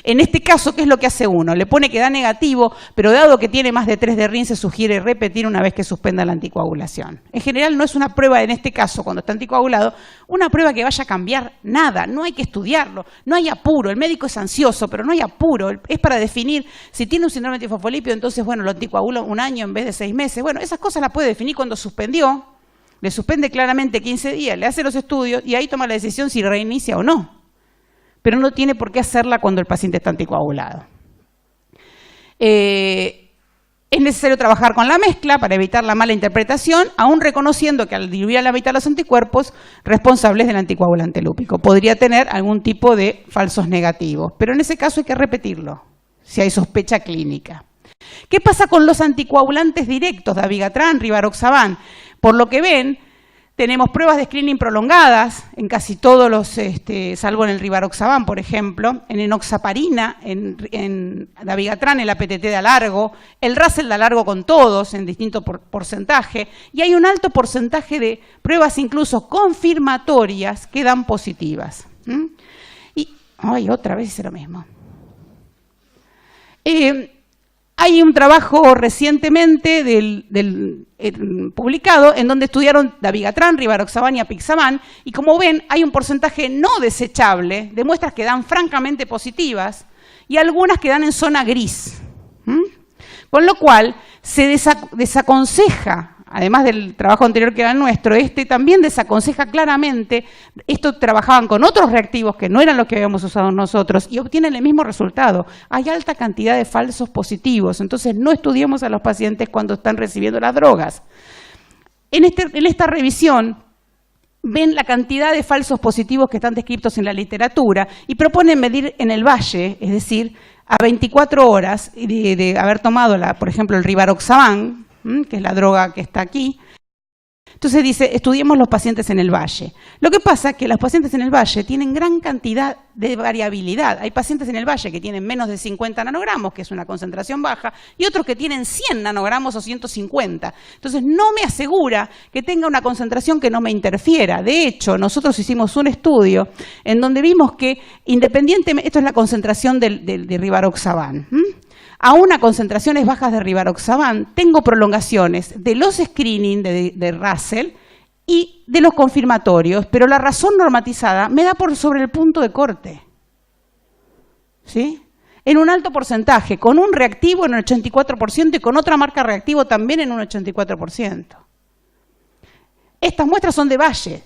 En este caso, ¿qué es lo que hace uno? Le pone que da negativo, pero dado que tiene más de 3 de RIN, se sugiere repetir una vez que suspenda la anticoagulación. En general no es una prueba, en este caso, cuando está anticoagulado, una prueba que vaya a cambiar nada, no hay que estudiarlo, no hay apuro, el médico es ansioso, pero no hay apuro, es para definir si tiene un síndrome antifosfolípido, entonces, bueno, lo anticoagulo 1 año en vez de 6 meses. Bueno, esas cosas las puede definir cuando suspendió, le suspende claramente 15 días, le hace los estudios y ahí toma la decisión si reinicia o no. Pero no tiene por qué hacerla cuando el paciente está anticoagulado. Es necesario trabajar con la mezcla para evitar la mala interpretación, aún reconociendo que al diluir a la mitad los anticuerpos responsables del anticoagulante lúpico podría tener algún tipo de falsos negativos, pero en ese caso hay que repetirlo, si hay sospecha clínica. ¿Qué pasa con los anticoagulantes directos, dabigatran, rivaroxaban? Por lo que ven, tenemos pruebas de screening prolongadas en casi todos los, salvo en el rivaroxaban, por ejemplo, en enoxaparina, en dabigatran, el APTT da largo, el Russell da largo con todos, en distinto porcentaje, y hay un alto porcentaje de pruebas incluso confirmatorias que dan positivas. Otra vez hice lo mismo. Hay un trabajo recientemente publicado en donde estudiaron dabigatran, rivaroxaban y apixaban, y como ven hay un porcentaje no desechable de muestras que dan francamente positivas y algunas que dan en zona gris. Con lo cual se desaconseja además del trabajo anterior que era el nuestro, también desaconseja claramente, esto trabajaban con otros reactivos que no eran los que habíamos usado nosotros y obtienen el mismo resultado. Hay alta cantidad de falsos positivos, entonces no estudiemos a los pacientes cuando están recibiendo las drogas. En esta revisión ven la cantidad de falsos positivos que están descritos en la literatura y proponen medir en el valle, es decir, a 24 horas de haber tomado, por ejemplo, el Rivaroxaban, que es la droga que está aquí. Entonces dice, estudiemos los pacientes en el valle. Lo que pasa es que los pacientes en el valle tienen gran cantidad de variabilidad. Hay pacientes en el valle que tienen menos de 50 nanogramos, que es una concentración baja, y otros que tienen 100 nanogramos o 150. Entonces no me asegura que tenga una concentración que no me interfiera. De hecho, nosotros hicimos un estudio en donde vimos que independientemente, esto es la concentración de Rivaroxaban, aún a concentraciones bajas de Rivaroxaban, tengo prolongaciones de los screening de Russell y de los confirmatorios, pero la razón normatizada me da por sobre el punto de corte. ¿Sí? En un alto porcentaje, con un reactivo en un 84% y con otra marca reactivo también en un 84%. Estas muestras son de valle,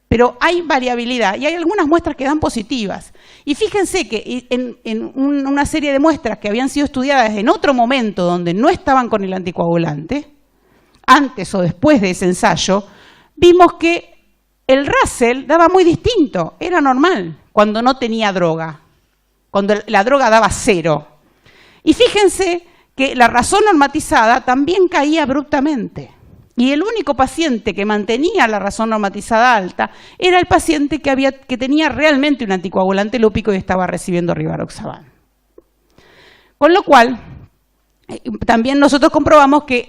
pero hay variabilidad y hay algunas muestras que dan positivas. Y fíjense que en una serie de muestras que habían sido estudiadas en otro momento donde no estaban con el anticoagulante, antes o después de ese ensayo, vimos que el Russell daba muy distinto, era normal cuando no tenía droga, cuando la droga daba 0. Y fíjense que la razón normatizada también caía abruptamente. Y el único paciente que mantenía la razón normatizada alta era el paciente que tenía realmente un anticoagulante lúpico y estaba recibiendo Rivaroxaban. Con lo cual, también nosotros comprobamos que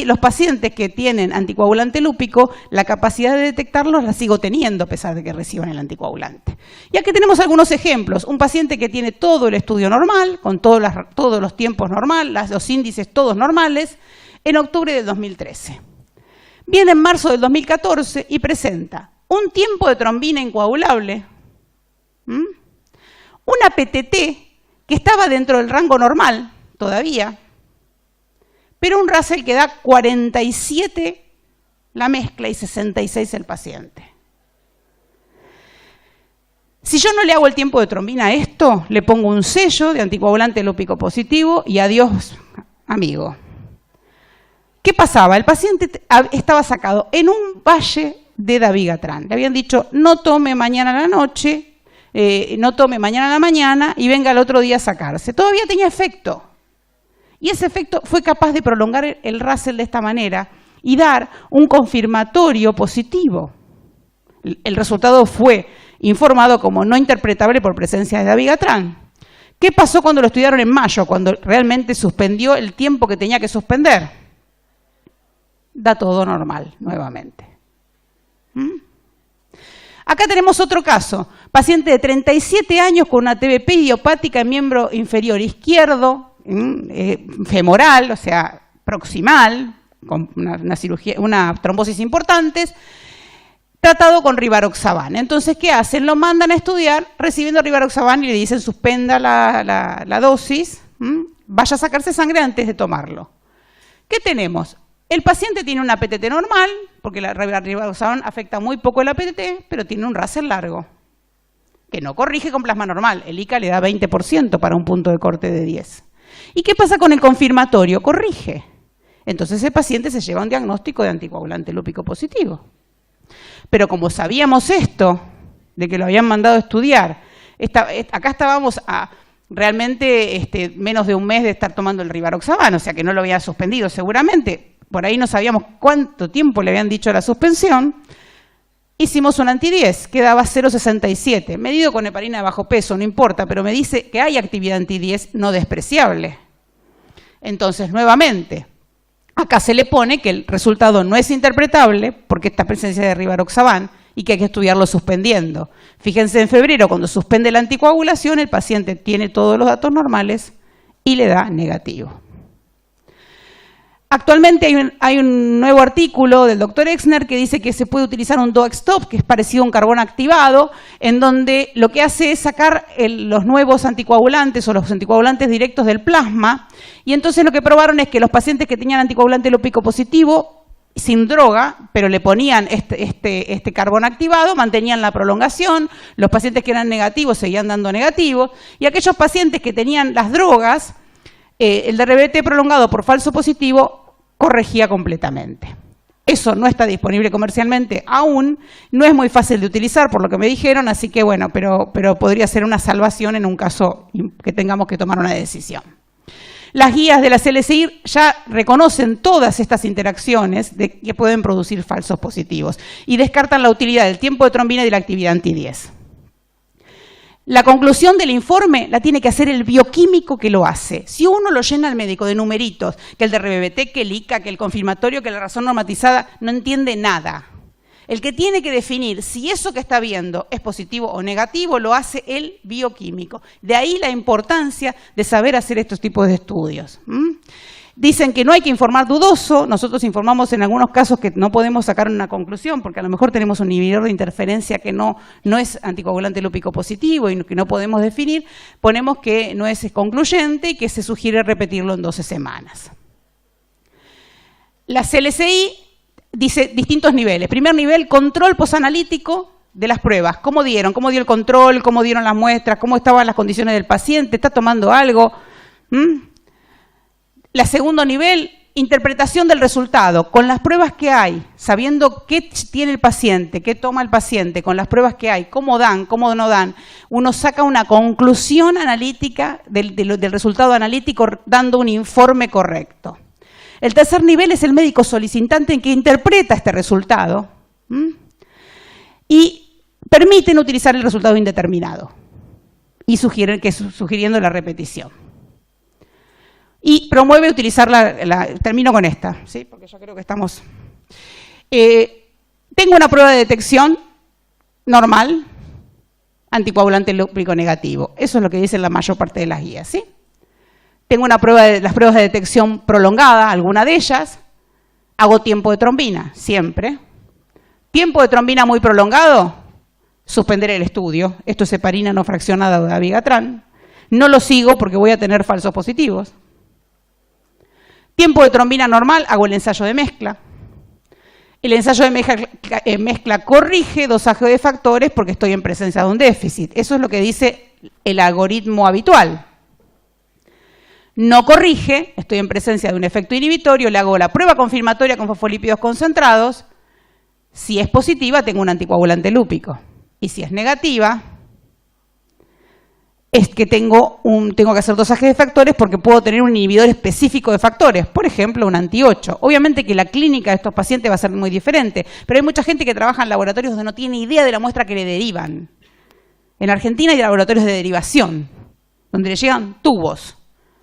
los pacientes que tienen anticoagulante lúpico, la capacidad de detectarlos la sigo teniendo a pesar de que reciban el anticoagulante. Y aquí tenemos algunos ejemplos. Un paciente que tiene todo el estudio normal, con todos los tiempos normales, los índices todos normales, en octubre del 2013. Viene en marzo del 2014 y presenta un tiempo de trombina incoagulable, una PTT que estaba dentro del rango normal todavía, pero un Russell que da 47 la mezcla y 66 el paciente. Si yo no le hago el tiempo de trombina a esto, le pongo un sello de anticoagulante lúpico positivo y adiós, amigo. ¿Qué pasaba? El paciente estaba sacado en un valle de dabigatran. Le habían dicho, no tome mañana a la noche, no tome mañana a la mañana y venga el otro día a sacarse. Todavía tenía efecto. Y ese efecto fue capaz de prolongar el Russell de esta manera y dar un confirmatorio positivo. El resultado fue informado como no interpretable por presencia de dabigatran. ¿Qué pasó cuando lo estudiaron en mayo? Cuando realmente suspendió el tiempo que tenía que suspender. Da todo normal, nuevamente. Acá tenemos otro caso. Paciente de 37 años con una TBP idiopática en miembro inferior izquierdo, femoral, o sea, proximal, con una trombosis importante, tratado con Rivaroxaban. Entonces, ¿qué hacen? Lo mandan a estudiar recibiendo Rivaroxaban y le dicen suspenda la dosis, vaya a sacarse sangre antes de tomarlo. ¿Qué tenemos? El paciente tiene una PTT normal, porque la Rivaroxaban afecta muy poco la PTT, pero tiene un Russell largo, que no corrige con plasma normal. El ICA le da 20% para un punto de corte de 10. ¿Y qué pasa con el confirmatorio? Corrige. Entonces el paciente se lleva un diagnóstico de anticoagulante lúpico positivo. Pero como sabíamos esto, de que lo habían mandado a estudiar, acá estábamos a realmente menos de un mes de estar tomando el Rivaroxaban, o sea que no lo había suspendido seguramente. Por ahí no sabíamos cuánto tiempo le habían dicho la suspensión. Hicimos un anti-10 que daba 0,67, medido con heparina de bajo peso, no importa, pero me dice que hay actividad anti-10 no despreciable. Entonces, nuevamente, acá se le pone que el resultado no es interpretable porque está presencia de Rivaroxaban y que hay que estudiarlo suspendiendo. Fíjense, en febrero, cuando suspende la anticoagulación, el paciente tiene todos los datos normales y le da negativo. Actualmente hay un nuevo artículo del doctor Exner que dice que se puede utilizar un DOAC-STOP, que es parecido a un carbón activado, en donde lo que hace es sacar los nuevos anticoagulantes o los anticoagulantes directos del plasma, y entonces lo que probaron es que los pacientes que tenían anticoagulante lúpico positivo sin droga, pero le ponían este carbón activado, mantenían la prolongación, los pacientes que eran negativos seguían dando negativos, y aquellos pacientes que tenían las drogas, el DRBT prolongado por falso positivo corregía completamente. Eso no está disponible comercialmente aún, no es muy fácil de utilizar por lo que me dijeron, así que bueno, pero podría ser una salvación en un caso que tengamos que tomar una decisión. Las guías de la CLSI ya reconocen todas estas interacciones que pueden producir falsos positivos y descartan la utilidad del tiempo de trombina y de la actividad anti-10. La conclusión del informe la tiene que hacer el bioquímico que lo hace. Si uno lo llena al médico de numeritos, que el de RBBT, que el ICA, que el confirmatorio, que la razón normatizada, no entiende nada. El que tiene que definir si eso que está viendo es positivo o negativo lo hace el bioquímico. De ahí la importancia de saber hacer estos tipos de estudios. Dicen que no hay que informar dudoso, nosotros informamos en algunos casos que no podemos sacar una conclusión, porque a lo mejor tenemos un inhibidor de interferencia que no es anticoagulante lúpico positivo y que no podemos definir, ponemos que no es concluyente y que se sugiere repetirlo en 12 semanas. La CLSI dice distintos niveles. Primer nivel, control posanalítico de las pruebas. ¿Cómo dieron? ¿Cómo dio el control? ¿Cómo dieron las muestras? ¿Cómo estaban las condiciones del paciente? ¿Está tomando algo? La segundo nivel, interpretación del resultado. Con las pruebas que hay, sabiendo qué tiene el paciente, qué toma el paciente, con las pruebas que hay, cómo dan, cómo no dan, uno saca una conclusión analítica del resultado analítico dando un informe correcto. El tercer nivel es el médico solicitante en que interpreta este resultado y permiten utilizar el resultado indeterminado y sugiriendo la repetición. Y promueve utilizar termino con esta, ¿sí? Porque yo creo que estamos... tengo una prueba de detección normal, anticoagulante lúpico negativo. Eso es lo que dicen la mayor parte de las guías, ¿sí? Tengo las pruebas de detección prolongada, alguna de ellas. Hago tiempo de trombina, siempre. Tiempo de trombina muy prolongado, suspender el estudio. Esto es heparina no fraccionada de dabigatran. No lo sigo porque voy a tener falsos positivos. Tiempo de trombina normal, hago el ensayo de mezcla. El ensayo de mezcla corrige dosaje de factores porque estoy en presencia de un déficit. Eso es lo que dice el algoritmo habitual. No corrige, estoy en presencia de un efecto inhibitorio, le hago la prueba confirmatoria con fosfolípidos concentrados. Si es positiva, tengo un anticoagulante lúpico. Y si es negativa, es que tengo que hacer dosajes de factores porque puedo tener un inhibidor específico de factores, por ejemplo, un anti-8. Obviamente que la clínica de estos pacientes va a ser muy diferente, pero hay mucha gente que trabaja en laboratorios donde no tiene idea de la muestra que le derivan. En Argentina hay laboratorios de derivación, donde le llegan tubos,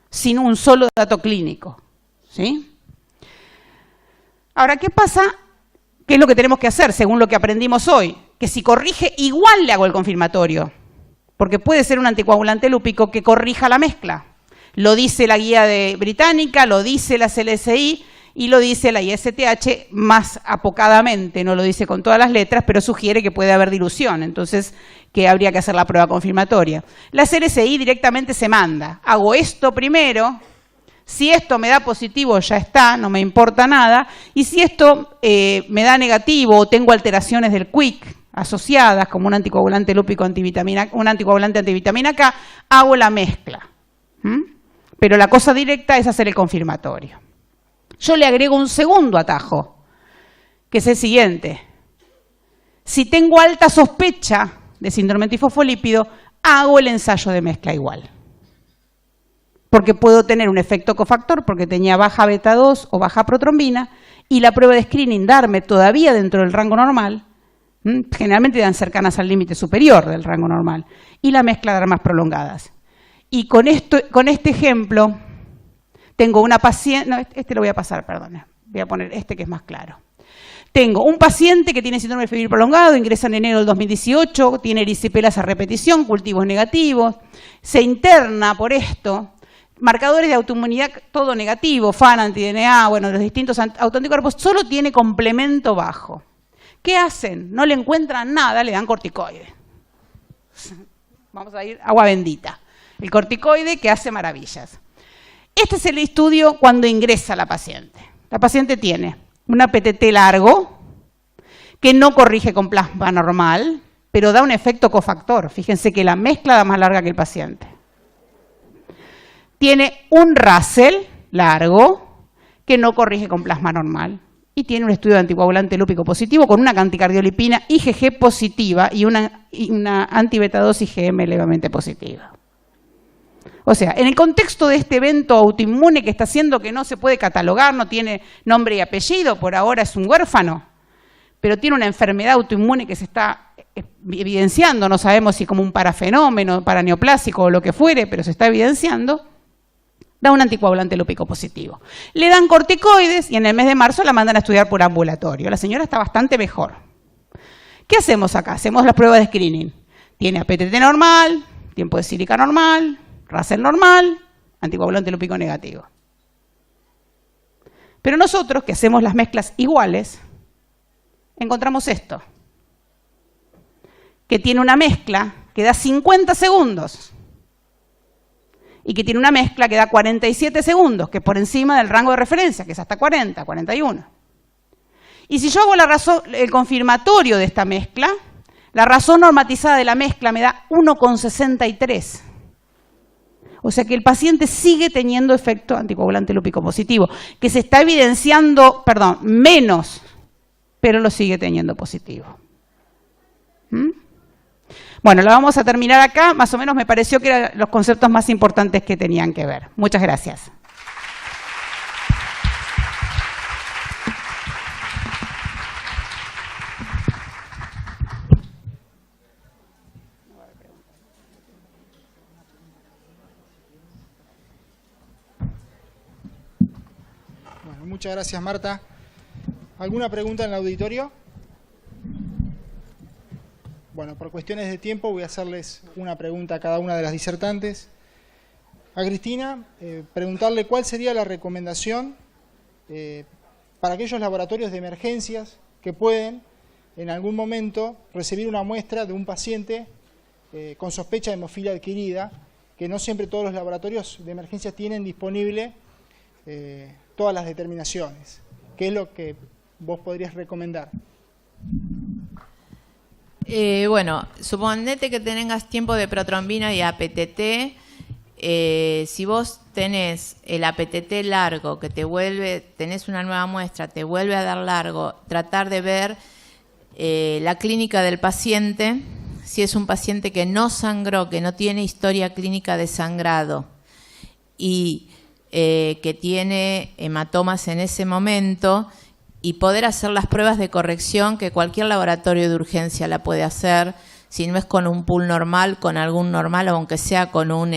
sin un solo dato clínico, ¿sí? Ahora, ¿qué pasa? ¿Qué es lo que tenemos que hacer según lo que aprendimos hoy? Que si corrige, igual le hago el confirmatorio. Porque puede ser un anticoagulante lúpico que corrija la mezcla. Lo dice la guía británica, lo dice la CLSI y lo dice la ISTH más apocadamente, no lo dice con todas las letras, pero sugiere que puede haber dilución, entonces que habría que hacer la prueba confirmatoria. La CLSI directamente se manda, hago esto primero, si esto me da positivo ya está, no me importa nada, y si esto me da negativo o tengo alteraciones del QUIC, asociadas como un anticoagulante lúpico antivitamina, un anticoagulante antivitamina K, hago la mezcla. Pero la cosa directa es hacer el confirmatorio. Yo le agrego un segundo atajo, que es el siguiente. Si tengo alta sospecha de síndrome antifosfolípido, hago el ensayo de mezcla igual. Porque puedo tener un efecto cofactor porque tenía baja beta 2 o baja protrombina y la prueba de screening darme todavía dentro del rango normal. Generalmente dan cercanas al límite superior del rango normal, y la mezcla de armas prolongadas. Y con este ejemplo, tengo una paciente, no, este lo voy a pasar, perdón, voy a poner este que es más claro. Tengo un paciente que tiene síndrome febril prolongado, ingresa en enero del 2018, tiene erisipelas a repetición, cultivos negativos, se interna por esto, marcadores de autoinmunidad todo negativo, FAN, anti-DNA, bueno, los distintos autoanticuerpos, solo tiene complemento bajo. ¿Qué hacen? No le encuentran nada, le dan corticoide. Vamos a ir agua bendita. El corticoide que hace maravillas. Este es el estudio cuando ingresa la paciente. La paciente tiene un APTT largo, que no corrige con plasma normal, pero da un efecto cofactor. Fíjense que la mezcla da más larga que el paciente. Tiene un Russell largo, que no corrige con plasma normal. Y tiene un estudio de anticoagulante lúpico positivo con una anticardiolipina IgG positiva y una anti-beta-2 IgM levemente positiva. O sea, en el contexto de este evento autoinmune que está haciendo que no se puede catalogar, no tiene nombre y apellido, por ahora es un huérfano, pero tiene una enfermedad autoinmune que se está evidenciando, no sabemos si como un parafenómeno, paraneoplásico o lo que fuere, pero se está evidenciando, da un anticoagulante lúpico positivo. Le dan corticoides y en el mes de marzo la mandan a estudiar por ambulatorio. La señora está bastante mejor. ¿Qué hacemos acá? Hacemos las pruebas de screening. Tiene APTT normal, tiempo de sílica normal, Russell normal, anticoagulante lúpico negativo. Pero nosotros, que hacemos las mezclas iguales, encontramos esto, que tiene una mezcla que da 50 segundos y que tiene una mezcla que da 47 segundos, que es por encima del rango de referencia, que es hasta 40, 41. Y si yo hago el confirmatorio de esta mezcla, la razón normatizada de la mezcla me da 1,63. O sea que el paciente sigue teniendo efecto anticoagulante lúpico positivo, que se está evidenciando, menos, pero lo sigue teniendo positivo. Bueno, la vamos a terminar acá. Más o menos me pareció que eran los conceptos más importantes que tenían que ver. Muchas gracias.
Bueno, muchas gracias, Marta. ¿Alguna pregunta en el auditorio? Bueno, por cuestiones de tiempo voy a hacerles una pregunta a cada una de las disertantes. A Cristina, preguntarle cuál sería la recomendación para aquellos laboratorios de emergencias que pueden en algún momento recibir una muestra de un paciente con sospecha de hemofilia adquirida, que no siempre todos los laboratorios de emergencias tienen disponible todas las determinaciones. ¿Qué es lo que vos podrías recomendar?
Bueno, suponete que tengas tiempo de protrombina y APTT. Si vos tenés el APTT largo, que tenés una nueva muestra, te vuelve a dar largo, tratar de ver la clínica del paciente, si es un paciente que no sangró, que no tiene historia clínica de sangrado y que tiene hematomas en ese momento, y poder hacer las pruebas de corrección que cualquier laboratorio de urgencia la puede hacer, si no es con un pool normal, con algún normal, o aunque sea con un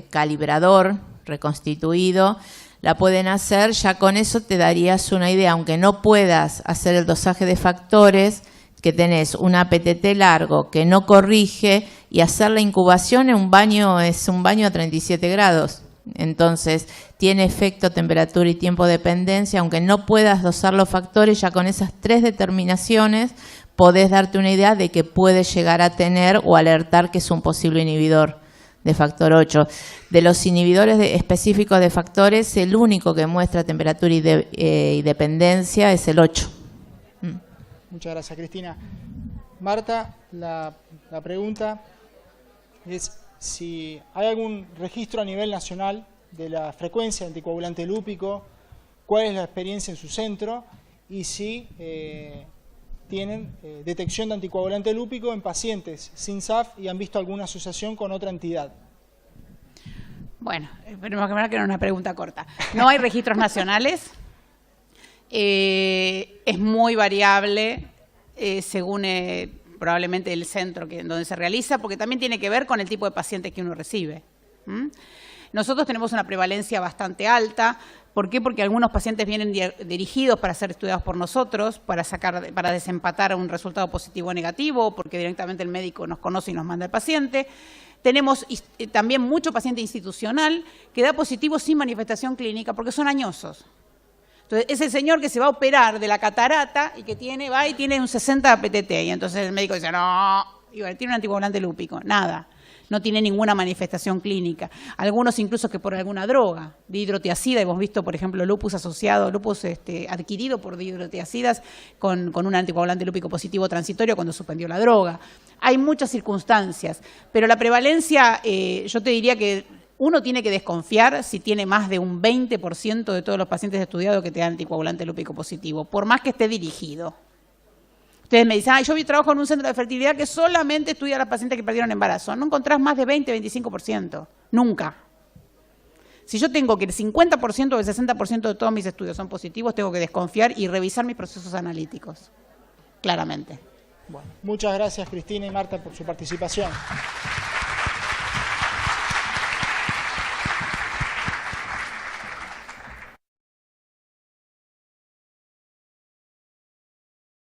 calibrador reconstituido, la pueden hacer. Ya con eso te darías una idea, aunque no puedas hacer el dosaje de factores, que tenés un APTT largo que no corrige, y hacer la incubación en un baño es un baño a 37 grados. Entonces, tiene efecto temperatura y tiempo de dependencia, aunque no puedas dosar los factores, ya con esas 3 determinaciones podés darte una idea de que puede llegar a tener o alertar que es un posible inhibidor de factor 8. De los inhibidores específicos de factores, el único que muestra temperatura y dependencia es el 8.
Muchas gracias, Cristina. Marta, la pregunta es si hay algún registro a nivel nacional de la frecuencia de anticoagulante lúpico, cuál es la experiencia en su centro y si tienen detección de anticoagulante lúpico en pacientes sin SAF y han visto alguna asociación con otra entidad.
Bueno, esperemos que no era una pregunta corta. No hay registros nacionales. Es muy variable según probablemente el centro donde se realiza, porque también tiene que ver con el tipo de pacientes que uno recibe. Nosotros tenemos una prevalencia bastante alta. ¿Por qué? Porque algunos pacientes vienen dirigidos para ser estudiados por nosotros, para desempatar un resultado positivo o negativo, porque directamente el médico nos conoce y nos manda el paciente. Tenemos también mucho paciente institucional que da positivo sin manifestación clínica porque son añosos. Entonces, es el señor que se va a operar de la catarata y que va y tiene un 60 APTT. Y entonces el médico dice, no, tiene un anticoagulante lúpico, nada. no tiene ninguna manifestación clínica. Algunos incluso que por alguna droga, dihidrotiazida, hemos visto, por ejemplo, lupus asociado, lupus adquirido por dihidrotiazidas con un anticoagulante lúpico positivo transitorio cuando suspendió la droga. Hay muchas circunstancias, pero la prevalencia, yo te diría que uno tiene que desconfiar si tiene más de un 20% de todos los pacientes estudiados que te dan anticoagulante lúpico positivo, por más que esté dirigido. Ustedes me dicen, yo trabajo en un centro de fertilidad que solamente estudia a las pacientes que perdieron embarazo. No encontrás más de 20-25%. Nunca. Si yo tengo que el 50% o el 60% de todos mis estudios son positivos, tengo que desconfiar y revisar mis procesos analíticos. Claramente.
Bueno, muchas gracias, Cristina y Marta, por su participación.